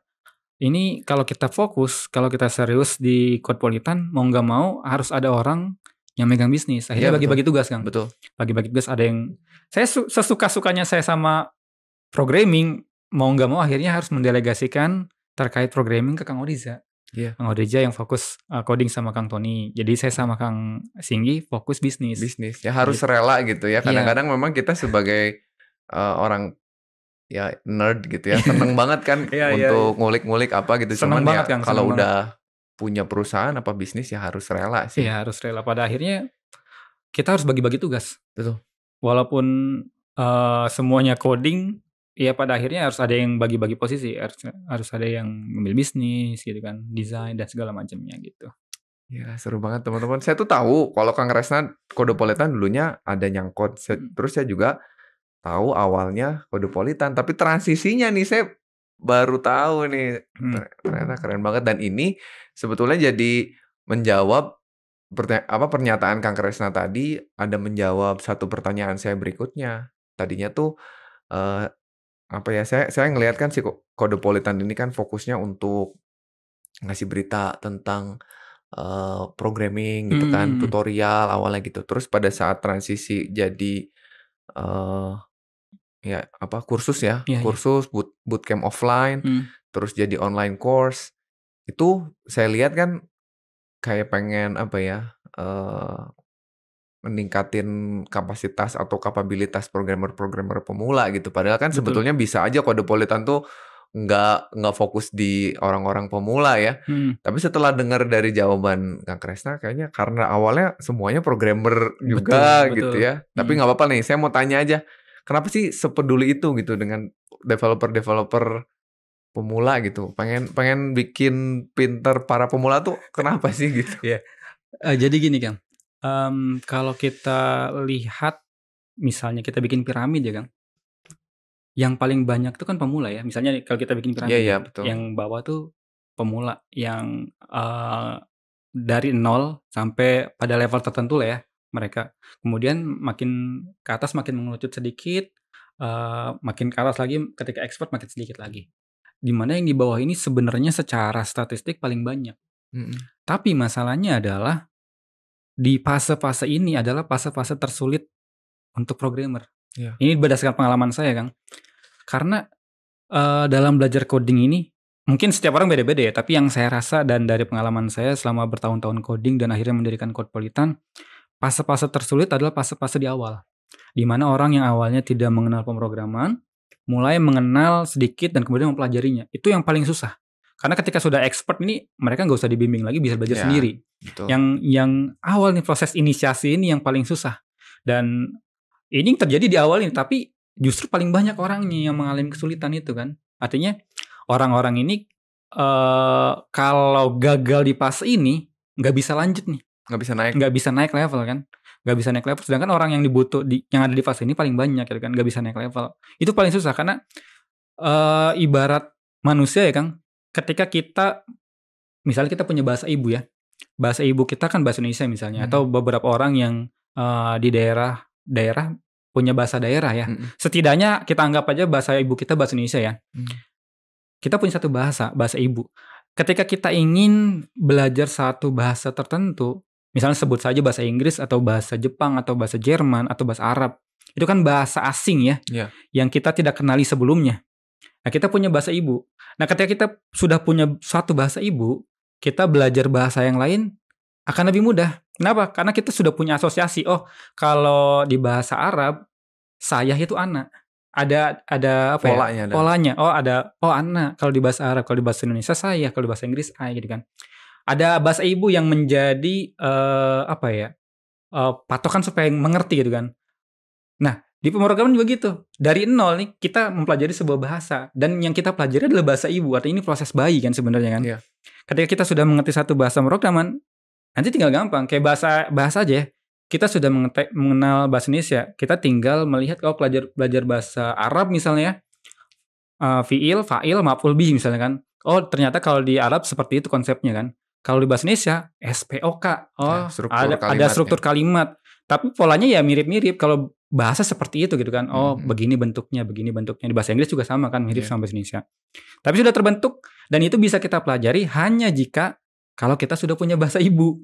ini kalau kita fokus, kalau kita serius di Codpolitan, mau nggak mau harus ada orang yang megang bisnis. Akhirnya Iya, bagi-bagi tugas Kang. Betul. Bagi-bagi tugas, ada yang saya sesuka-sukanya saya sama programming, mau nggak mau akhirnya harus mendelegasikan terkait programming ke Kang Oriza. Iya. Kang Oriza yang fokus coding sama Kang Tony. Jadi saya sama Kang Singgi fokus bisnis. Ya harus rela gitu ya. Kadang-kadang memang kita sebagai orang ya nerd gitu ya, seneng banget kan untuk ngulik-ngulik apa gitu. Seneng Cuman banget, ya Kang, kalau seneng udah punya perusahaan apa bisnis ya harus rela sih. Iya, harus rela. Pada akhirnya kita harus bagi-bagi tugas. Betul. Walaupun semuanya coding, ya pada akhirnya harus ada yang bagi-bagi posisi. Harus ada yang ngambil bisnis gitu kan, desain dan segala macamnya gitu. Ya seru banget teman-teman. Saya tuh tahu kalau Kang Resna Codpolitan dulunya ada nyangkut. Terus saya juga tahu awalnya Codpolitan, tapi transisinya nih saya baru tahu nih. Ternyata keren banget, dan ini sebetulnya jadi menjawab pernyataan Kang Kresna tadi, ada menjawab satu pertanyaan saya berikutnya. Tadinya tuh saya ngelihat kan si Codpolitan ini kan fokusnya untuk ngasih berita tentang programming gitu kan, tutorial awalnya gitu. Terus pada saat transisi jadi kursus ya, kursus bootcamp offline, terus jadi online course. Itu saya lihat kan kayak pengen meningkatin kapasitas atau kapabilitas programmer-programmer pemula gitu. Padahal kan sebetulnya bisa aja Codpolitan tuh nggak fokus di orang-orang pemula ya. Tapi setelah dengar dari jawaban Kang Kresna, kayaknya karena awalnya semuanya programmer juga gitu ya. Tapi nggak apa-apa nih, saya mau tanya aja. Kenapa sih sepeduli itu gitu dengan developer pemula gitu? Pengen bikin pinter para pemula tuh kenapa sih gitu? Ya. Jadi gini Kang, kalau kita lihat misalnya kita bikin piramid ya Kang, yang paling banyak tuh kan pemula ya. Misalnya kalau kita bikin piramid, betul. Yang bawah tuh pemula yang dari 0 sampai pada level tertentu lah ya mereka. Kemudian makin ke atas makin mengerucut sedikit, makin ke atas lagi ketika expert makin sedikit lagi. Dimana yang di bawah ini sebenarnya secara statistik paling banyak. Tapi masalahnya adalah di fase-fase ini adalah fase-fase tersulit untuk programmer. Ini berdasarkan pengalaman saya Kang. Karena dalam belajar coding ini mungkin setiap orang beda-beda ya, tapi yang saya rasa dan dari pengalaman saya selama bertahun-tahun coding dan akhirnya mendirikan Codpolitan, fase-fase tersulit adalah fase-fase di awal. Di mana orang yang awalnya tidak mengenal pemrograman, mulai mengenal sedikit dan kemudian mempelajarinya. Itu yang paling susah. Karena ketika sudah expert ini, mereka nggak usah dibimbing lagi, bisa belajar sendiri. Betul. Yang awal nih proses inisiasi ini yang paling susah. Dan ini terjadi di awal ini, tapi justru paling banyak orangnya yang mengalami kesulitan itu kan. Artinya orang-orang ini kalau gagal di fase ini nggak bisa lanjut nih, nggak bisa naik. Nggak bisa naik level kan. nggak bisa naik level. Sedangkan orang yang yang ada di fase ini paling banyak gitu kan, nggak bisa naik level. Itu paling susah karena ibarat manusia ya Kang, ketika kita misalnya kita punya bahasa ibu ya. Bahasa ibu kita kan bahasa Indonesia misalnya, atau beberapa orang yang di daerah punya bahasa daerah ya. Setidaknya kita anggap aja bahasa ibu kita bahasa Indonesia ya. Kita punya satu bahasa ibu. Ketika kita ingin belajar satu bahasa tertentu, misalnya sebut saja bahasa Inggris atau bahasa Jepang atau bahasa Jerman atau bahasa Arab, itu kan bahasa asing ya, yang kita tidak kenali sebelumnya. Nah, kita punya bahasa ibu. Nah, ketika kita sudah punya satu bahasa ibu, kita belajar bahasa yang lain akan lebih mudah. Kenapa? Karena kita sudah punya asosiasi. Oh, kalau di bahasa Arab, saya itu anak. Ada apa Polanya ya? Polanya. Anak. Kalau di bahasa Arab, kalau di bahasa Indonesia saya, kalau di bahasa Inggris I gitu kan. Ada bahasa ibu yang menjadi patokan supaya mengerti gitu kan. Nah, di pemrograman juga gitu. Dari nol nih kita mempelajari sebuah bahasa dan yang kita pelajari adalah bahasa ibu. Artinya ini proses bayi kan sebenarnya kan. Ketika kita sudah mengerti satu bahasa pemrograman, nanti tinggal gampang kayak bahasa aja ya. Kita sudah mengenal bahasa Indonesia, kita tinggal melihat kalau belajar bahasa Arab misalnya, fiil, fa'il, maf'ul bih misalnya kan. Oh, ternyata kalau di Arab seperti itu konsepnya kan. Kalau di bahasa Indonesia SPOK. Oh, ada struktur kalimat. Tapi polanya ya mirip-mirip kalau bahasa seperti itu gitu kan. Oh, begini bentuknya. Di bahasa Inggris juga sama kan, mirip sama bahasa Indonesia. Tapi sudah terbentuk dan itu bisa kita pelajari hanya jika kalau kita sudah punya bahasa ibu.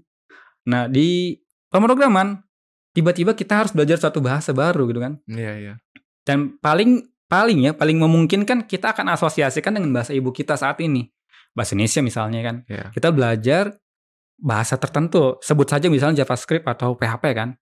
Nah, di pemrograman tiba-tiba kita harus belajar satu bahasa baru gitu kan. Dan paling memungkinkan kita akan asosiasikan dengan bahasa ibu kita saat ini. Bahasa Indonesia misalnya kan. Kita belajar bahasa tertentu, sebut saja misalnya JavaScript atau PHP kan.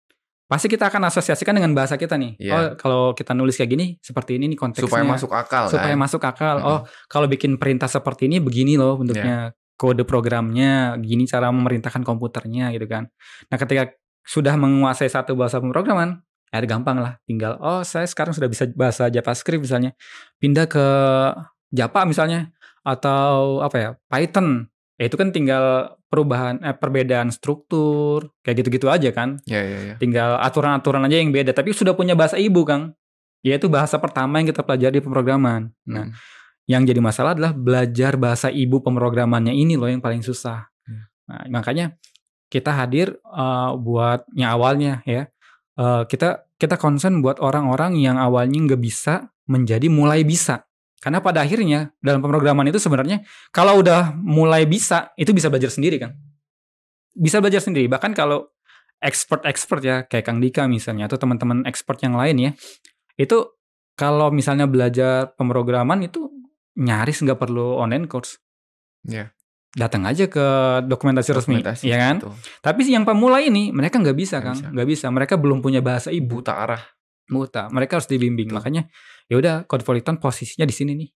Pasti kita akan asosiasikan dengan bahasa kita nih. Oh, kalau kita nulis kayak gini, seperti ini nih konteksnya. Supaya masuk akal. Oh, kalau bikin perintah seperti ini begini loh bentuknya. Kode programnya, gini cara memerintahkan komputernya gitu kan. Nah, ketika sudah menguasai satu bahasa pemrograman, ya gampang lah. Tinggal, saya sekarang sudah bisa bahasa JavaScript misalnya. Pindah ke Java misalnya. Atau Python. Ya itu kan tinggal perbedaan struktur. Kayak gitu-gitu aja kan. Tinggal aturan-aturan aja yang beda. Tapi sudah punya bahasa ibu Kang. Yaitu bahasa pertama yang kita pelajari di pemrograman. Nah, yang jadi masalah adalah belajar bahasa ibu pemrogramannya ini loh yang paling susah. Nah, makanya kita hadir buat yang awalnya ya. Kita concern buat orang-orang yang awalnya nggak bisa menjadi mulai bisa. Karena pada akhirnya dalam pemrograman itu sebenarnya kalau udah mulai bisa itu bisa belajar sendiri kan. Bisa belajar sendiri. Bahkan kalau expert ya kayak Kang Dika misalnya atau teman-teman expert yang lain ya. Itu kalau misalnya belajar pemrograman itu nyaris nggak perlu online course. Datang aja ke dokumentasi resmi, ya kan? Betul. Tapi yang pemula ini mereka nggak bisa, Kang. Nggak bisa. Mereka belum punya bahasa ibu. Buta. Mereka harus dibimbing. Betul. Makanya ya udah Codepolitan posisinya di sini nih.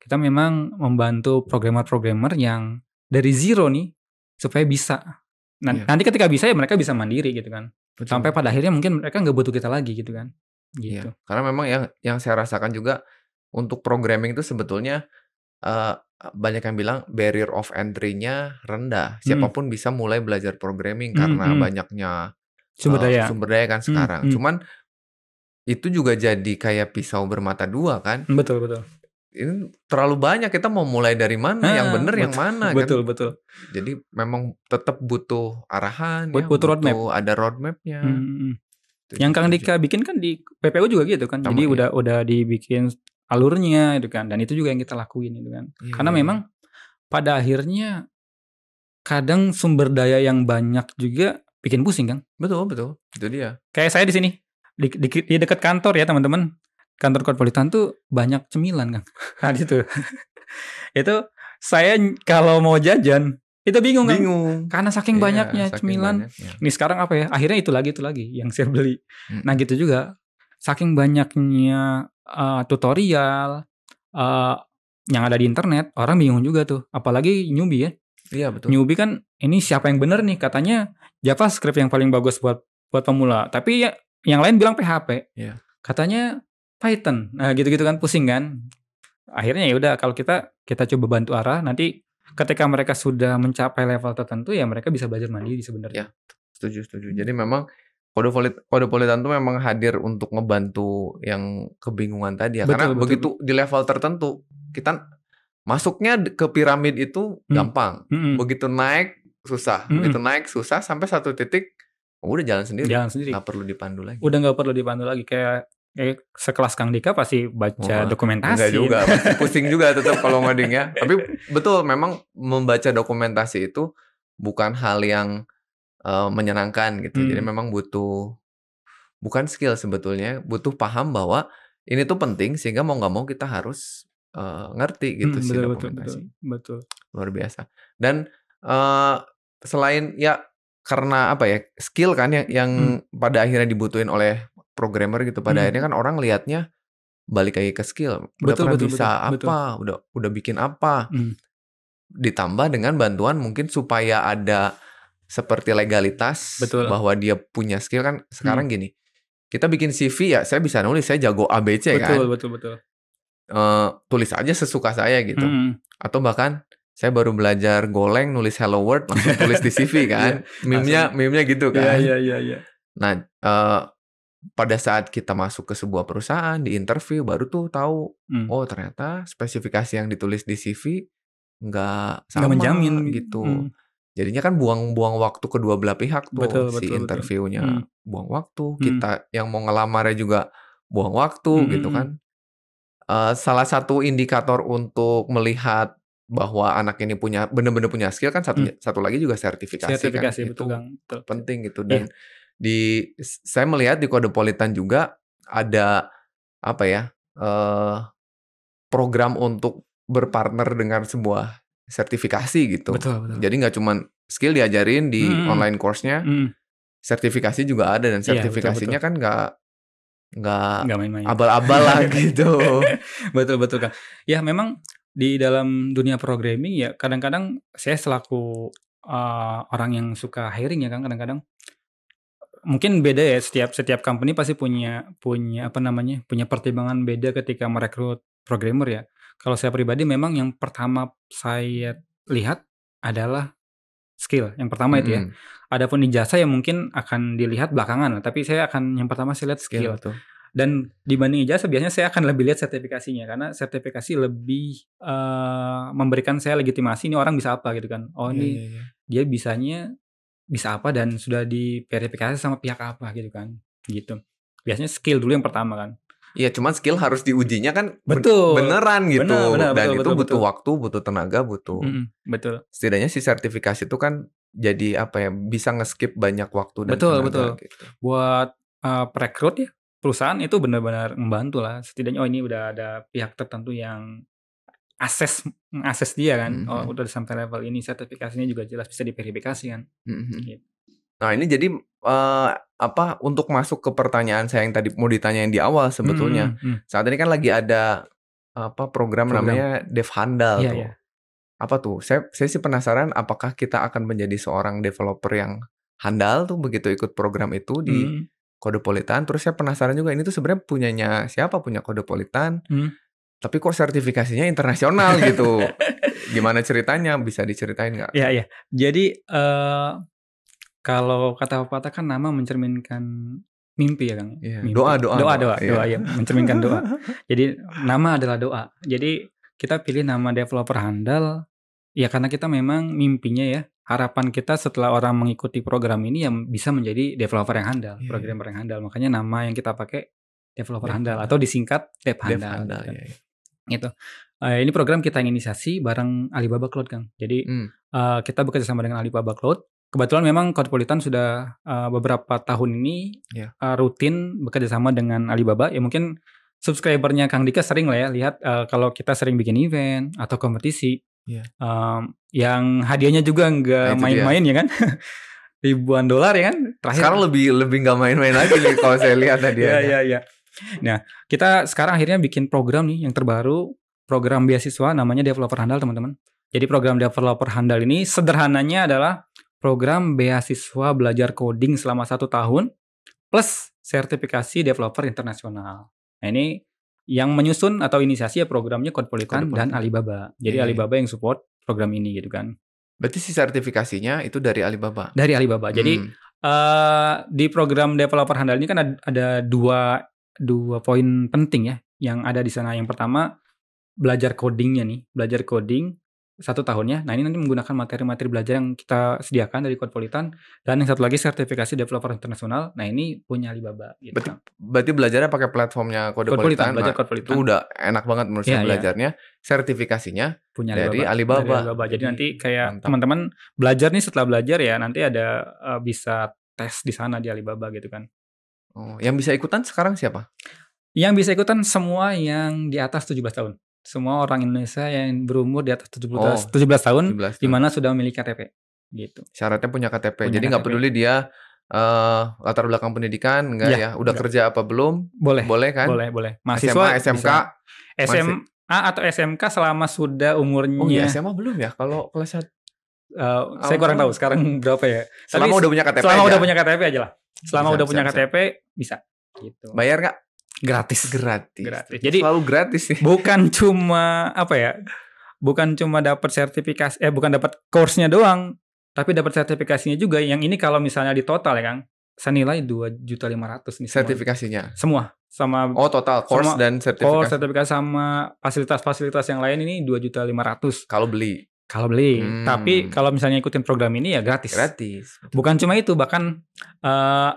Kita memang membantu programmer yang dari zero nih supaya bisa. Nah, nanti ketika bisa ya mereka bisa mandiri gitu kan. Betul. Sampai pada akhirnya mungkin mereka nggak butuh kita lagi gitu kan. Gitu. Karena memang yang saya rasakan juga untuk programming itu sebetulnya banyak yang bilang barrier of entry-nya rendah. Siapapun bisa mulai belajar programming karena banyaknya sumber daya kan sekarang. Cuman itu juga jadi kayak pisau bermata dua kan. Betul. Ini terlalu banyak, kita mau mulai dari mana, yang benar yang mana kan. Betul. Jadi memang tetap butuh arahan butuh roadmap. Ada roadmap-nya. Yang Kang Dika bikin kan di PPU juga gitu kan. Jadi udah dibikin alurnya itu kan, dan itu juga yang kita lakuin itu kan. Karena memang pada akhirnya kadang sumber daya yang banyak juga bikin pusing kan. Betul itu dia. Kayak saya di sini di dekat kantor ya teman-teman, kantor Codepolitan tuh banyak cemilan kan. Nah di situ itu saya kalau mau jajan itu bingung kan, karena saking banyaknya cemilan. Ini sekarang apa ya, akhirnya itu lagi yang saya beli. Nah gitu juga saking banyaknya tutorial yang ada di internet, orang bingung juga tuh. Apalagi newbie ya. Iya betul. Newbie kan ini siapa yang benar nih? Katanya JavaScript yang paling bagus buat pemula. Tapi ya, yang lain bilang PHP. Katanya Python. Nah gitu-gitu kan pusing kan. Akhirnya ya udah kalau kita coba bantu arah. Nanti ketika mereka sudah mencapai level tertentu ya mereka bisa belajar mandiri sebenarnya. Ya, setuju. Jadi memang Kodepolitan tuh memang hadir untuk ngebantu yang kebingungan tadi ya. Karena Betul, betul. begitu di level tertentu, kita masuknya ke piramid itu gampang. Begitu naik susah, begitu naik susah sampai satu titik udah jalan sendiri. Jalan sendiri. Nggak perlu dipandu lagi. Udah nggak perlu dipandu lagi, kayak sekelas Kang Dika pasti baca dokumentasi. Enggak juga, pasti pusing juga tetap kalau ngoding ya. Tapi betul, memang membaca dokumentasi itu bukan hal yang menyenangkan gitu. Jadi memang bukan skill sebetulnya, butuh paham bahwa ini tuh penting sehingga mau nggak mau kita harus ngerti gitu sih dokumentasi. Betul. Luar biasa. Dan selain ya karena apa ya, skill kan yang pada akhirnya dibutuhin oleh programmer gitu. Pada akhirnya kan orang lihatnya balik lagi ke skill. Udah pernah bisa apa, udah bikin apa. Ditambah dengan bantuan mungkin supaya ada seperti legalitas bahwa dia punya skill kan. Sekarang gini, kita bikin CV ya, saya bisa nulis, saya jago ABC kan. Betul. Tulis aja sesuka saya gitu. Atau bahkan saya baru belajar Golang, nulis Hello World, langsung tulis di CV kan. Meme-nya gitu kan. Iya. Nah, pada saat kita masuk ke sebuah perusahaan, di interview, baru tuh tahu, oh ternyata spesifikasi yang ditulis di CV nggak sama menjamin gitu. Jadinya kan buang-buang waktu kedua belah pihak tuh. Betul, si interviewnya buang waktu, kita yang mau ngelamarnya juga buang waktu gitu kan. Salah satu indikator untuk melihat bahwa anak ini benar-benar punya skill kan satu lagi juga sertifikasi kan. Betul, itu penting gitu. Dan saya melihat di Kodepolitan juga ada apa ya, program untuk berpartner dengan sebuah sertifikasi gitu. Betul. Jadi nggak cuma skill diajarin di online course-nya, sertifikasi juga ada, dan sertifikasinya kan nggak main-main, abal-abal lah gitu. Betul Kang. Ya memang di dalam dunia programming ya kadang-kadang saya selaku orang yang suka hiring ya Kang, kadang-kadang mungkin beda ya, setiap company pasti punya pertimbangan beda ketika merekrut programmer ya. Kalau saya pribadi memang yang pertama saya lihat adalah skill. Yang pertama itu ya. Adapun ijazah yang mungkin akan dilihat belakangan, tapi yang pertama saya lihat skill. Dan dibanding ijazah biasanya saya akan lebih lihat sertifikasinya, karena sertifikasi lebih memberikan saya legitimasi ini orang bisa apa gitu kan. Ini dia bisa apa dan sudah diverifikasi sama pihak apa gitu kan. Gitu. Biasanya skill dulu yang pertama kan. Iya, cuman skill harus diujinya kan beneran gitu. Dan itu butuh waktu, butuh tenaga, butuh. Betul. Setidaknya si sertifikasi itu kan jadi apa ya, bisa nge-skip banyak waktu dan tenaga gitu. Buat perekrut ya, perusahaan itu benar-benar membantu lah. Setidaknya ini udah ada pihak tertentu yang akses dia kan. Udah sampai level ini, sertifikasinya juga jelas bisa diverifikasi kan. Gitu. Nah ini jadi untuk masuk ke pertanyaan saya yang tadi mau ditanyain di awal sebetulnya. Saat ini kan lagi ada program namanya DevHandal tuh. Iya. Apa tuh? Saya sih penasaran apakah kita akan menjadi seorang developer yang handal tuh begitu ikut program itu di Kodepolitan. Terus saya penasaran juga ini tuh sebenarnya punyanya siapa, punya Kodepolitan. Tapi kok sertifikasinya internasional gitu. Gimana ceritanya? Bisa diceritain nggak? Iya. Jadi kalau kata pepatah kan nama mencerminkan mimpi ya Kang. Yeah. Mimpi. Doa ya, mencerminkan doa. Jadi nama adalah doa. Jadi kita pilih nama developer handal ya karena kita memang mimpinya ya, harapan kita setelah orang mengikuti program ini yang bisa menjadi developer yang handal, programmer yang handal. Makanya nama yang kita pakai developer handal atau disingkat DevHandal. Gitu. Ini program kita inisiasi bareng Alibaba Cloud Kang. Jadi kita bekerja sama dengan Alibaba Cloud. Kebetulan memang Kodepolitan sudah beberapa tahun ini rutin bekerja sama dengan Alibaba. Ya mungkin subscribernya Kang Dika sering lah ya lihat kalau kita sering bikin event atau kompetisi yang hadiahnya juga nggak main-main ya kan. Ribuan dolar ya kan. Terakhir sekarang lebih nggak main-main lagi nih kalau saya lihat hadiahnya. Iya. Nah kita sekarang akhirnya bikin program nih yang terbaru, program beasiswa namanya Developer Handal teman-teman. Jadi program Developer Handal ini sederhananya adalah program beasiswa belajar coding selama 1 tahun plus sertifikasi developer internasional. Nah ini yang menyusun atau inisiasi ya programnya Kodepolitan dan Alibaba. Jadi Alibaba yang support program ini gitu kan. Berarti si sertifikasinya itu dari Alibaba? Dari Alibaba. Jadi Di program developer handal ini kan ada dua poin penting ya yang ada di sana. Yang pertama belajar codingnya nih, belajar coding 1 tahunnya. Nah ini nanti menggunakan materi-materi belajar yang kita sediakan dari Codepolitan, dan yang satu lagi sertifikasi developer internasional. Nah ini punya Alibaba gitu Berarti kan. berarti belajarnya pakai platformnya Codepolitan, Codepolitan. belajar Nah, itu Codepolitan. udah enak banget menurut Iya, saya iya. belajarnya. Sertifikasinya Punya dari Alibaba. Alibaba. Jadi nanti kayak mantap. teman-teman belajar nih, setelah belajar ya nanti ada bisa tes di sana di Alibaba gitu kan. Oh, yang bisa ikutan sekarang siapa? Yang bisa ikutan semua yang di atas 17 tahun. Semua orang Indonesia yang berumur di atas 17 tahun 17 di tahun. mana sudah memiliki KTP gitu. Syaratnya punya KTP. Punya Jadi nggak KTP. peduli dia latar belakang pendidikan, enggak Iya, ya? Udah enggak. kerja apa belum? Boleh kan? Boleh. Mahasiswa SMA, SMK. bisa. SMA atau SMK selama sudah umurnya. Oh iya, SMA belum ya? Kalau kelas 1. Saya kurang tahu sekarang berapa ya. Selama udah punya KTP Selama aja. udah punya KTP aja lah. Selama Bisa, udah punya bisa. KTP bisa gitu. Bayar nggak? Gratis. Jadi selalu gratis sih. bukan cuma bukan cuma dapat sertifikasi, bukan dapat course-nya doang, tapi dapat sertifikasinya juga. Yang ini kalau misalnya di total ya Kang, senilai 2.500.000 nih Sertifikasinya. semua sama Total course sama dan sertifikasi. course, sertifikasi sama fasilitas-fasilitas yang lain ini 2.500.000 Kalau beli. Tapi kalau misalnya ikutin program ini ya gratis. Bukan cuma itu, bahkan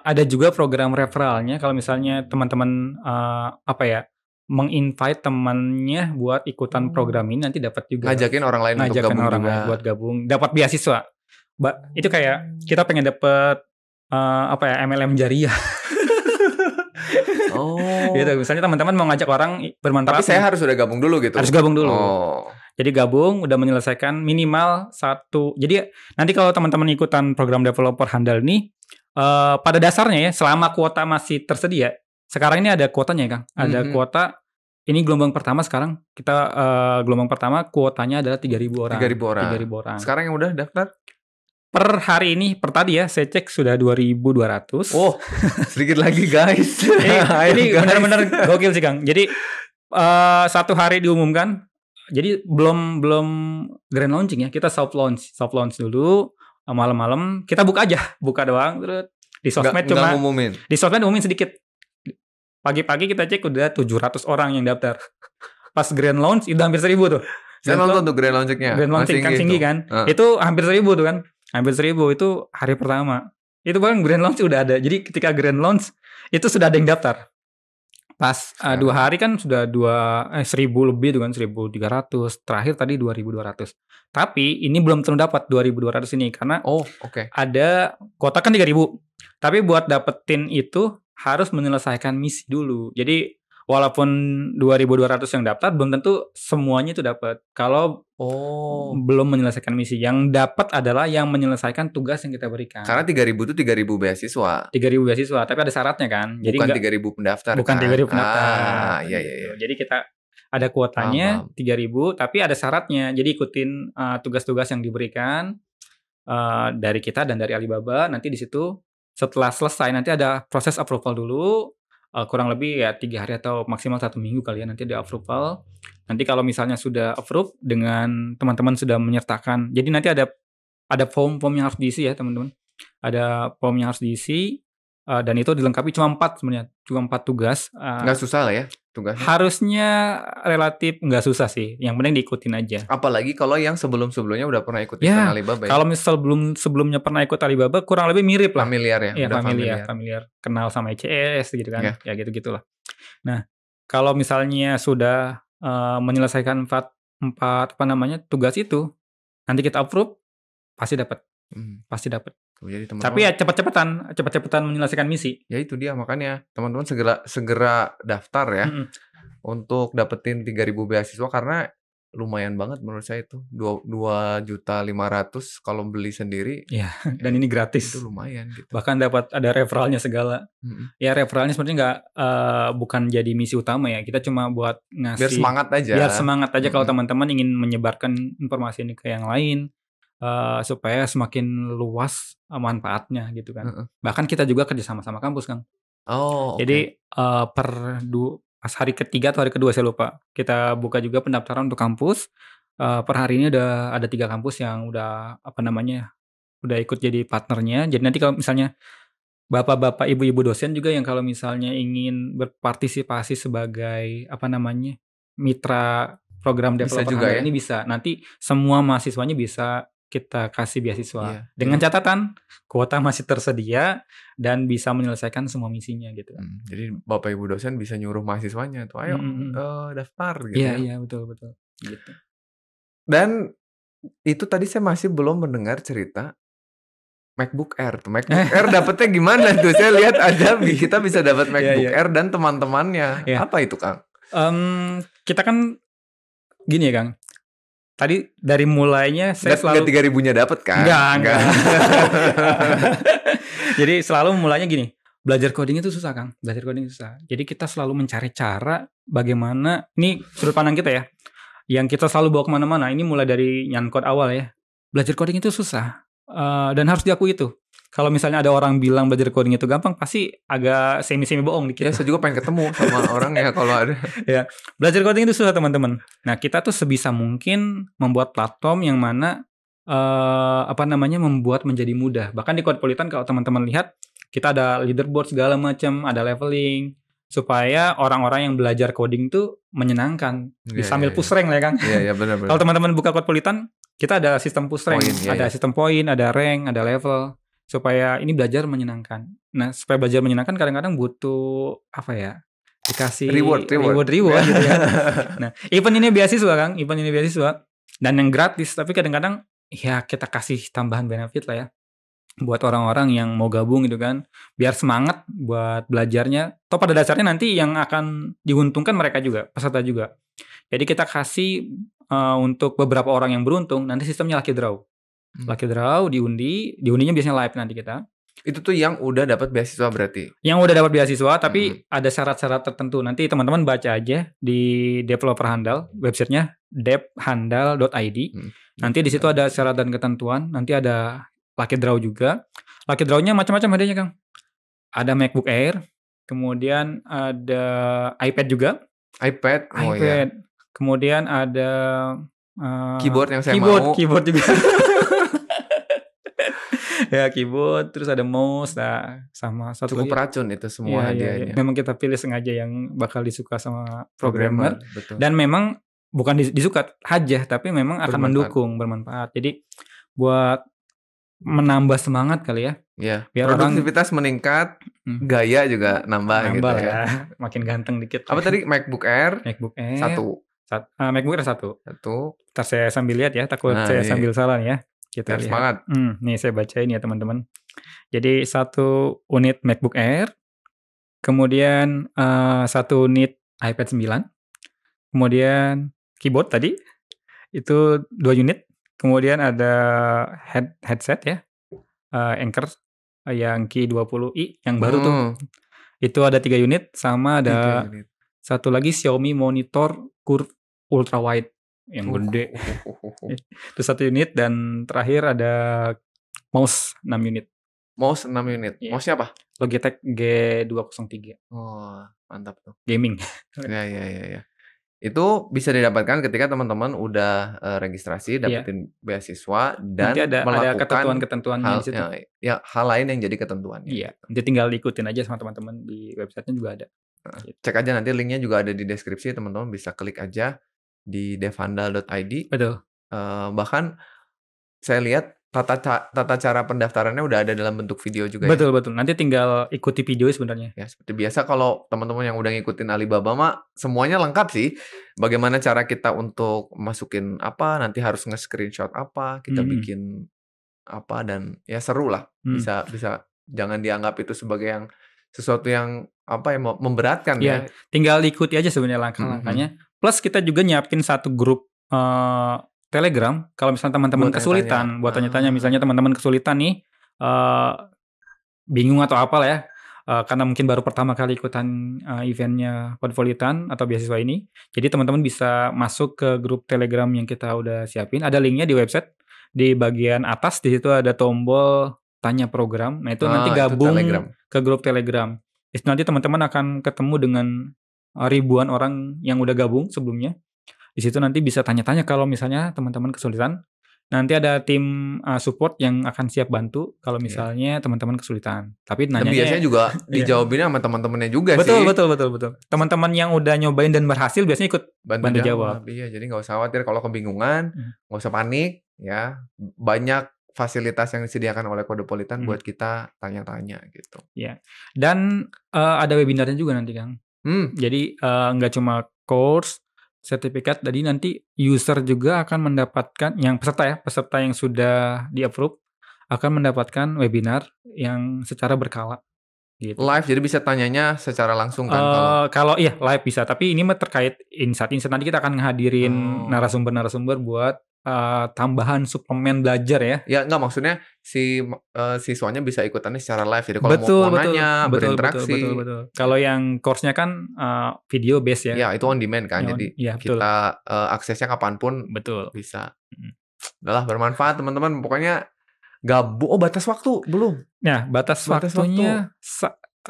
ada juga program referralnya. Kalau misalnya teman-teman menginvite temannya buat ikutan program ini, nanti dapat juga. Ngajakin orang lain untuk gabung juga. Buat gabung, dapat beasiswa. Itu kayak kita pengen dapat MLM jariah. Gitu. Misalnya teman-teman mau ngajak orang bermanfaat. Tapi saya harus udah gabung dulu gitu. Harus gabung dulu. Jadi gabung, udah menyelesaikan minimal 1. Jadi nanti kalau teman-teman ikutan program developer handal ini, pada dasarnya ya, selama kuota masih tersedia. Sekarang ini ada kuotanya ya Kang. Ada kuota. Ini gelombang pertama sekarang. Kita gelombang pertama kuotanya adalah 3.000 orang. 3.000 orang. Sekarang yang udah daftar? Per hari ini, per tadi ya, saya cek sudah 2.200. Oh, sedikit lagi guys. Ini benar-benar gokil sih Kang. Jadi 1 hari diumumkan. Jadi belum grand launching ya. Kita soft launch dulu malam-malam. Kita buka doang terus di sosmed cuma ngumumin. Di sosmed umumin sedikit. Pagi-pagi kita cek udah 700 orang yang daftar. Pas grand launch itu hampir 1.000 tuh. Saya nonton tuh grand launchingnya. Grand launching kan tinggi kan. Itu hampir 1.000 tuh kan. Hampir 1.000 itu hari pertama. Itu bahkan grand launch udah ada. Jadi ketika grand launch itu sudah ada yang daftar. Pas 2 hari kan sudah 1.000 lebih tuh kan, 1.300. Terakhir tadi 2.200. Tapi ini belum tentu dapat 2.200 ini karena ada kuota kan 3.000. Tapi buat dapetin itu harus menyelesaikan misi dulu. Jadi walaupun 2.200 yang daftar, belum tentu semuanya itu dapat. Kalau belum menyelesaikan misi, yang dapat adalah yang menyelesaikan tugas yang kita berikan. Karena 3.000 itu 3.000 beasiswa. 3.000 beasiswa, tapi ada syaratnya kan. Jadi bukan 3.000 pendaftar. Bukan 3.000 pendaftar. Iya. Jadi kita ada kuotanya 3.000, tapi ada syaratnya. Jadi ikutin tugas-tugas yang diberikan dari kita dan dari Alibaba. Nanti di situ setelah selesai nanti ada proses approval dulu. Kurang lebih ya 3 hari atau maksimal 1 minggu kali ya, nanti ada approval. Nanti kalau misalnya sudah approve dengan teman-teman sudah menyertakan, jadi nanti ada form yang harus diisi ya teman-teman. Ada form yang harus diisi dan itu dilengkapi cuma 4 sebenarnya, cuma 4 tugas. Nggak susah lah ya tugasnya. Harusnya relatif nggak susah sih, yang penting diikutin aja. Apalagi kalau yang sebelum-sebelumnya udah pernah ikut Alibaba ya. Kalau misal sebelumnya pernah ikut Alibaba kurang lebih mirip lah. Familiar ya. Iya, familiar. Kenal sama ECS gitu kan. Ya gitu-gitulah. Nah, kalau misalnya sudah menyelesaikan 4 tugas itu, nanti kita approve pasti dapat. Pasti dapat. Jadi teman-teman, tapi ya cepat-cepatan menyelesaikan misi. Ya itu dia, makanya teman-teman segera daftar ya untuk dapetin 3.000 beasiswa, karena lumayan banget menurut saya itu 2.500.000 kalau beli sendiri. Ya, dan ini gratis. Itu lumayan gitu. Bahkan dapat ada referralnya segala. Ya referralnya sebenarnya bukan jadi misi utama ya. Kita cuma buat ngasih. Biar semangat aja. Kalau teman-teman ingin menyebarkan informasi ini ke yang lain. Supaya semakin luas manfaatnya gitu kan. Bahkan kita juga kerja sama kampus Kang. Jadi pas hari ketiga atau hari kedua saya lupa, kita buka juga pendaftaran untuk kampus. Per hari ini udah ada 3 kampus yang udah udah ikut jadi partnernya. Jadi nanti kalau misalnya bapak-bapak, ibu-ibu dosen juga yang kalau misalnya ingin berpartisipasi sebagai apa namanya mitra program Bisa developer juga handal ya? ini bisa. Nanti semua mahasiswanya bisa kita kasih beasiswa Iya. dengan Jadi, catatan kuota masih tersedia dan bisa menyelesaikan semua misinya gitu kan. jadi bapak ibu dosen bisa nyuruh mahasiswanya tuh, ayo daftar gitu Iya ya. iya betul betul gitu. Dan itu tadi saya masih belum mendengar cerita MacBook Air tuh. MacBook Air dapetnya gimana tuh? Saya lihat ada kita bisa dapat Iya, MacBook iya. Air dan teman-temannya. Iya. Apa itu, Kang? Kita kan gini ya Kang. Tadi dari mulainya saya Nggak selalu 3.000-nya dapet kan? enggak. Jadi selalu mulainya gini, belajar coding itu susah Kang. Belajar coding susah. Jadi kita selalu mencari cara bagaimana, ini sudut pandang kita ya, yang kita selalu bawa kemana-mana. Ini mulai dari nyankot awal ya. Belajar coding itu susah. Dan harus diakui itu. Kalau misalnya ada orang bilang belajar coding itu gampang, pasti agak semi-semi bohong dikit. Ya, saya juga pengen ketemu sama orang ya kalau ada. Ya, belajar coding itu susah teman-teman. Nah, kita tuh sebisa mungkin membuat platform yang mana membuat menjadi mudah. Bahkan di Codepolitan kalau teman-teman lihat, kita ada leaderboard segala macam, ada leveling supaya orang-orang yang belajar coding tuh menyenangkan. Sambil push rank lah ya Kang. Iya, benar. Kalau teman-teman buka Codepolitan, kita ada sistem push rank, ada sistem poin, ada rank, ada level supaya ini belajar menyenangkan. Nah, supaya belajar menyenangkan kadang-kadang butuh apa ya? Dikasih reward gitu ya. Nah, event ini beasiswa Kang, dan yang gratis, tapi kadang-kadang ya kita kasih tambahan benefit lah ya buat orang-orang yang mau gabung gitu kan, biar semangat buat belajarnya. Toh pada dasarnya nanti yang akan diuntungkan mereka juga, peserta juga. Jadi kita kasih untuk beberapa orang yang beruntung, nanti sistemnya lucky draw. Lucky draw, diundinya biasanya live nanti kita. Itu tuh yang udah dapat beasiswa berarti? Yang udah dapat beasiswa, tapi ada syarat-syarat tertentu. Nanti teman-teman baca aja di developer handal, websitenya devhandal.id. Nanti di situ ada syarat dan ketentuan. Nanti ada lucky draw juga. Lucky draw-nya macam-macam hadiahnya Kang. Ada MacBook Air, kemudian ada iPad juga. iPad. Iya. Kemudian ada keyboard yang saya mau. Keyboard juga. Ya keyboard, terus ada mouse, sama satu cukup racun itu semua hadiahnya. Memang kita pilih sengaja yang bakal disuka sama programmer. Betul. Dan memang bukan disuka aja, tapi memang akan mendukung, bermanfaat. Jadi buat menambah semangat kali ya. Iya. Biar produktivitas meningkat, gaya juga nambah gitu ya. Makin ganteng dikit. Apa tadi MacBook Air? MacBook Air. MacBook Air 1. Ntar saya sambil lihat ya, takut saya sambil salah nih ya. Kita lihat. Semangat. Nih saya bacain ya teman-teman. Jadi 1 unit MacBook Air, kemudian 1 unit iPad 9, kemudian keyboard tadi itu 2 unit, kemudian ada headset ya, Anker yang Q20i yang baru tuh. Itu ada 3 unit, sama ada 1 lagi Xiaomi monitor curve ultra wide yang gede. Itu 1 unit, dan terakhir ada mouse 6 unit. Mouse 6 unit. Yeah. Mouse-nya apa? Logitech G203. Oh, mantap tuh. Gaming. Ya. Itu bisa didapatkan ketika teman-teman udah registrasi, dapetin beasiswa, dan nanti ada melakukan ketentuan-ketentuannya di situ. Ya, hal lain yang jadi ketentuannya. Iya. Nanti tinggal diikutin aja sama teman-teman, di websitenya juga ada. Cek aja nanti linknya juga ada di deskripsi, teman-teman bisa klik aja di devhandal.id. Betul. Bahkan saya lihat tata cara pendaftarannya udah ada dalam bentuk video juga. Betul. Nanti tinggal ikuti video sebenarnya. Ya, seperti biasa kalau teman-teman yang udah ngikutin Alibaba mah semuanya lengkap sih. Bagaimana cara kita untuk masukin apa, nanti harus nge-screenshot apa, kita bikin apa, dan ya seru lah. Bisa jangan dianggap itu sebagai sesuatu yang memberatkan ya. Tinggal ikuti aja sebenarnya langkah-langkahnya. Plus kita juga nyiapin 1 grup Telegram, kalau misalnya teman-teman kesulitan, buat tanya-tanya, misalnya teman-teman kesulitan nih, bingung atau apalah ya, karena mungkin baru pertama kali ikutan eventnya Codepolitan atau beasiswa ini, jadi teman-teman bisa masuk ke grup Telegram yang kita udah siapin, ada linknya di website, di bagian atas di situ ada tombol tanya program, nah itu nanti gabung ke grup Telegram, itu nanti teman-teman akan ketemu dengan ribuan orang yang udah gabung sebelumnya. Di situ nanti bisa tanya-tanya kalau misalnya teman-teman kesulitan. Nanti ada tim support yang akan siap bantu kalau Iya. misalnya teman-teman kesulitan. Tapi Dan biasanya nanyanya juga iya. dijawabinnya sama teman-temannya juga Betul, sih. betul. Teman-teman yang udah nyobain dan berhasil biasanya ikut bantu jawab. Iya, jadi nggak usah khawatir kalau kebingungan, Hmm. nggak usah panik ya. Banyak fasilitas yang disediakan oleh Kodepolitan Hmm. buat kita tanya-tanya gitu. Ya. Dan ada webinarnya juga nanti, Kang. Jadi nggak cuma course, sertifikat, jadi nanti user juga akan mendapatkan yang peserta yang sudah di-approve akan mendapatkan webinar yang secara berkala gitu. Live, jadi bisa tanyanya secara langsung kan kalau Kalau iya live bisa, tapi ini mah terkait insight. Nanti kita akan ngehadirin narasumber-narasumber buat tambahan suplemen belajar ya. Ya enggak, maksudnya si siswanya bisa ikutannya secara live. Jadi kalau mau nanya, berinteraksi. Betul. Kalau yang course-nya kan video base ya. Ya, itu on demand kan. Jadi betul. kita aksesnya kapanpun Betul. bisa. Udahlah, bermanfaat teman-teman. Pokoknya gabung. Oh, batas waktu belum? Nah, batas waktunya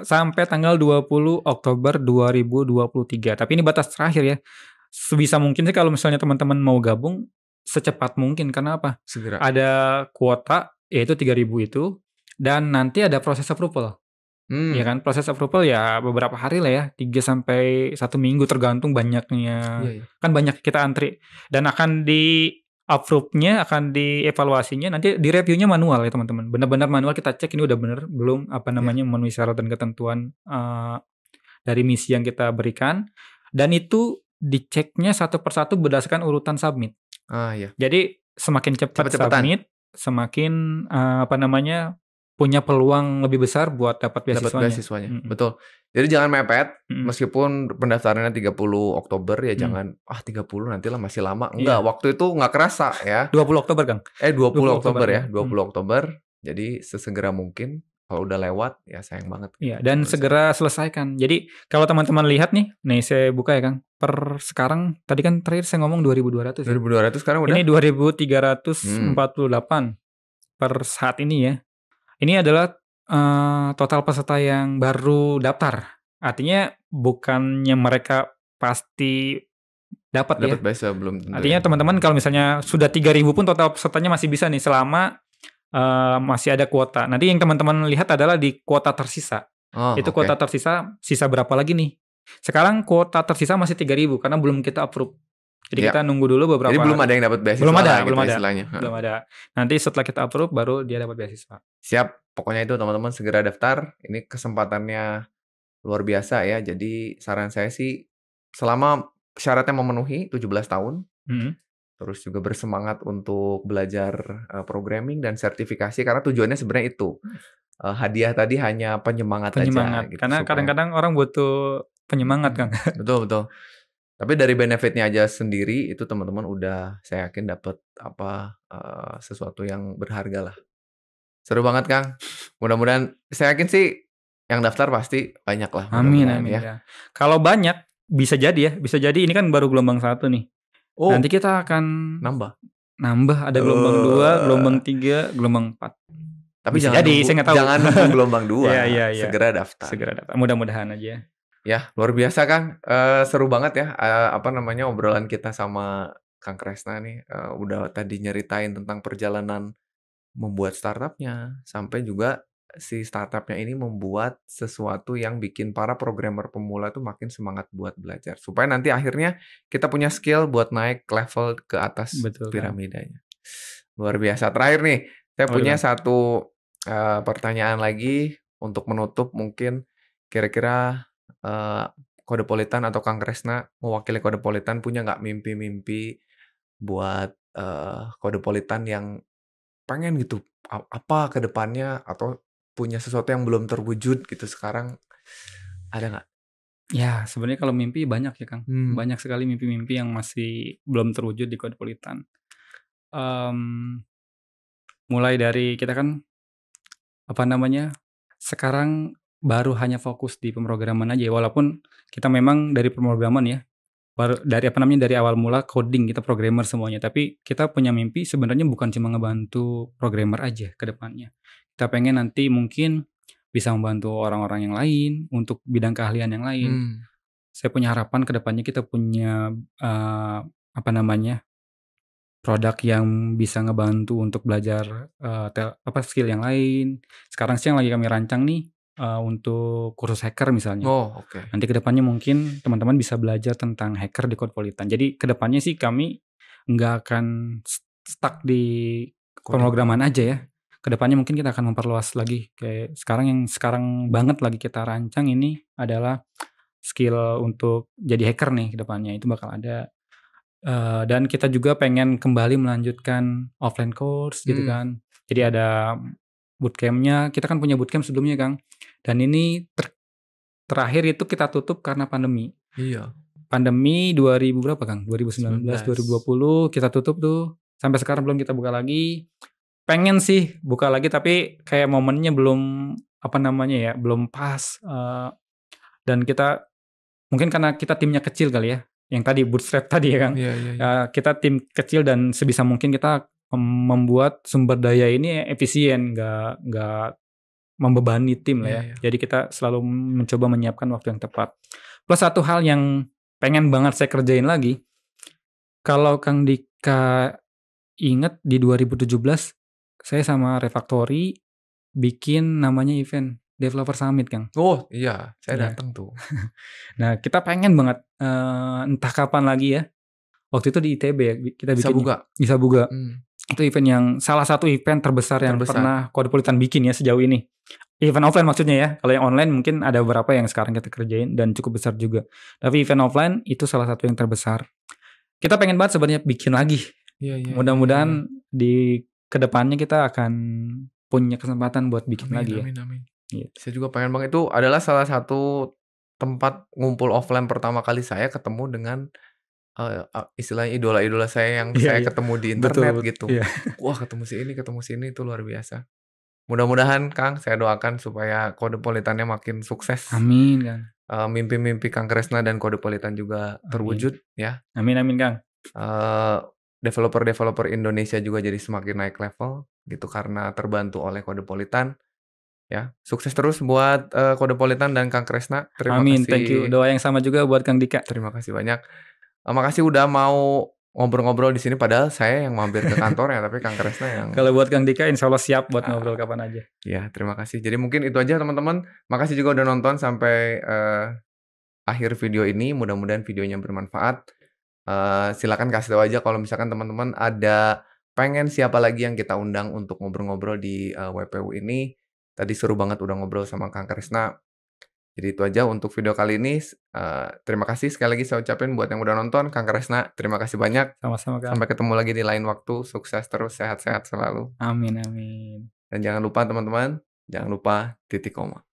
sampai tanggal 20 Oktober 2023. Tapi ini batas terakhir ya. Sebisa mungkin sih kalau misalnya teman-teman mau gabung secepat mungkin. Karena apa? Segera. Ada kuota yaitu 3.000 itu, dan nanti ada proses approval. Ya kan, proses approval ya beberapa hari lah ya, 3 sampai 1 minggu tergantung banyaknya. Iya. Kan banyak kita antri, dan akan di approve-nya, akan dievaluasinya, nanti di review-nya manual ya teman-teman. Benar-benar manual, kita cek ini udah benar belum, memenuhi syarat dan ketentuan dari misi yang kita berikan, dan itu diceknya satu persatu berdasarkan urutan submit. Iya. Jadi semakin cepat submit, semakin punya peluang lebih besar buat dapat beasiswanya. Betul. Jadi jangan mepet, meskipun pendaftarannya 30 Oktober ya jangan 30 nantilah masih lama. Enggak, waktu itu nggak kerasa ya. 20 Oktober, Kang. 20 Oktober ya, 20 Oktober. Jadi sesegera mungkin. Kalau udah lewat ya sayang banget. Iya, dan segera selesaikan. Jadi kalau teman-teman lihat nih saya buka ya, Kang. Per sekarang tadi kan terakhir saya ngomong 2.200 ya. 2.200 sekarang udah. Ini 2.348 per saat ini ya. Ini adalah total peserta yang baru daftar. Artinya bukannya mereka pasti dapat ya. Beasiswa belum tentu. Artinya teman-teman kalau misalnya sudah 3.000 pun total pesertanya masih bisa nih selama masih ada kuota. Nanti yang teman-teman lihat adalah di kuota tersisa. Itu kuota tersisa, sisa berapa lagi nih? Sekarang kuota tersisa masih 3.000 karena belum kita approve. Jadi kita nunggu dulu beberapa. Jadi belum ada yang dapat beasiswa. Belum ada. Nanti setelah kita approve baru dia dapat beasiswa. Siap. Pokoknya itu teman-teman segera daftar. Ini kesempatannya luar biasa ya. Jadi saran saya sih selama syaratnya memenuhi 17 tahun. Terus juga bersemangat untuk belajar programming dan sertifikasi karena tujuannya sebenarnya itu. Hadiah tadi hanya penyemangat aja gitu, karena kadang-kadang orang butuh penyemangat, Kang. Betul. Tapi dari benefitnya aja sendiri itu teman-teman udah saya yakin dapat sesuatu yang berharga lah. Seru banget, Kang. Mudah-mudahan saya yakin sih yang daftar pasti banyak lah. Amin ya. Kalau banyak bisa jadi ini kan baru gelombang 1 nih. Nanti kita akan nambah ada gelombang 2, gelombang 3, gelombang 4. Tapi jangan nunggu gelombang 2. Iya. Segera daftar. Mudah-mudahan aja. Ya, luar biasa, Kang. Seru banget ya obrolan kita sama Kang Kresna nih. Udah tadi nyeritain tentang perjalanan membuat startupnya, sampai juga si startupnya ini membuat sesuatu yang bikin para programmer pemula tuh makin semangat buat belajar. Supaya nanti akhirnya kita punya skill buat naik level ke atas piramidanya. Luar biasa. Terakhir nih, saya punya satu pertanyaan lagi untuk menutup mungkin. Kira-kira Kodepolitan atau Kang Kresna mewakili Kodepolitan punya nggak mimpi-mimpi buat Kodepolitan yang pengen gitu apa ke depannya atau punya sesuatu yang belum terwujud gitu sekarang, ada nggak? Ya sebenarnya kalau mimpi banyak ya, Kang. Banyak sekali mimpi-mimpi yang masih belum terwujud di Kodepolitan. Mulai dari kita kan sekarang baru hanya fokus di pemrograman aja, walaupun kita memang dari pemrograman ya, dari awal mula coding, kita programmer semuanya, tapi kita punya mimpi sebenarnya bukan cuma ngebantu programmer aja ke depannya. Kita pengen nanti mungkin bisa membantu orang-orang yang lain untuk bidang keahlian yang lain. Saya punya harapan ke depannya kita punya produk yang bisa ngebantu untuk belajar, skill yang lain. Sekarang sih yang lagi kami rancang nih, untuk kursus hacker misalnya. Oh, oke. Nanti ke depannya mungkin teman-teman bisa belajar tentang hacker di Codepolitan. Jadi ke depannya sih kami nggak akan stuck di Coding. pemrograman aja ya. Ke depannya mungkin kita akan memperluas lagi. Kayak sekarang banget lagi kita rancang ini adalah skill untuk jadi hacker nih ke depannya. Itu bakal ada. Dan kita juga pengen kembali melanjutkan offline course gitu kan. Jadi ada bootcamp-nya. Kita kan punya bootcamp sebelumnya, Kang. Dan ini terakhir itu kita tutup karena pandemi. Iya. Pandemi 2000 berapa, Kang? 2019, 2020 kita tutup tuh. Sampai sekarang belum kita buka lagi. Pengen sih buka lagi tapi kayak momennya belum belum pas. Dan kita mungkin karena kita timnya kecil kali ya. Yang tadi bootstrap tadi ya, Kang. Iya. Kita tim kecil dan sebisa mungkin kita membuat sumber daya ini efisien, nggak membebani tim lah ya. Iya. Jadi kita selalu mencoba menyiapkan waktu yang tepat. Plus satu hal yang pengen banget saya kerjain lagi, kalau Kang Dika inget di 2017 saya sama Refactory bikin namanya event Developer Summit, Kang. Oh, iya, saya Iya. datang tuh. Nah, kita pengen banget entah kapan lagi ya. Waktu itu di ITB ya, kita bikin Bisa Buga. Itu event yang salah satu event terbesar yang pernah Codepolitan bikin ya sejauh ini. Event offline maksudnya ya. Kalau yang online mungkin ada beberapa yang sekarang kita kerjain dan cukup besar juga. Tapi event offline itu salah satu yang terbesar. Kita pengen banget sebenarnya bikin lagi. Iya. Mudah-mudahan di kedepannya kita akan punya kesempatan buat bikin lagi ya. Amin. Iya. Saya juga pengen banget. Itu adalah salah satu tempat ngumpul offline pertama kali saya ketemu dengan istilahnya idola-idola saya yang saya ketemu di internet. Betul, gitu. iya. Wah, ketemu si ini itu luar biasa. Mudah-mudahan Kang, saya doakan supaya Codepolitannya makin sukses. Amin, Kang. Mimpi-mimpi Kang Kresna dan Codepolitan juga terwujud ya. Amin, Kang. Developer Indonesia juga jadi semakin naik level gitu karena terbantu oleh Codepolitan. Ya, sukses terus buat Codepolitan dan Kang Kresna. Terima Amin, kasih. thank you. Doa yang sama juga buat Kang Dika. Terima kasih banyak. Makasih udah mau ngobrol-ngobrol di sini, padahal saya yang mampir ke kantor ya, tapi Kang Kresna yang. Kalau buat Kang Dika, insya Allah siap buat ngobrol kapan aja. Ya, terima kasih. Jadi mungkin itu aja teman-teman. Makasih juga udah nonton sampai akhir video ini. Mudah-mudahan videonya bermanfaat. Silakan kasih tahu aja kalau misalkan teman-teman ada pengen siapa lagi yang kita undang untuk ngobrol-ngobrol di WPU ini. Tadi seru banget udah ngobrol sama Kang Kresna. Jadi itu aja untuk video kali ini. Terima kasih sekali lagi saya ucapin buat yang udah nonton. Kang Kresna, terima kasih banyak. Sama-sama, Kang. Sampai ketemu lagi di lain waktu. Sukses terus, sehat-sehat selalu. Amin. Dan jangan lupa teman-teman, jangan lupa titik koma.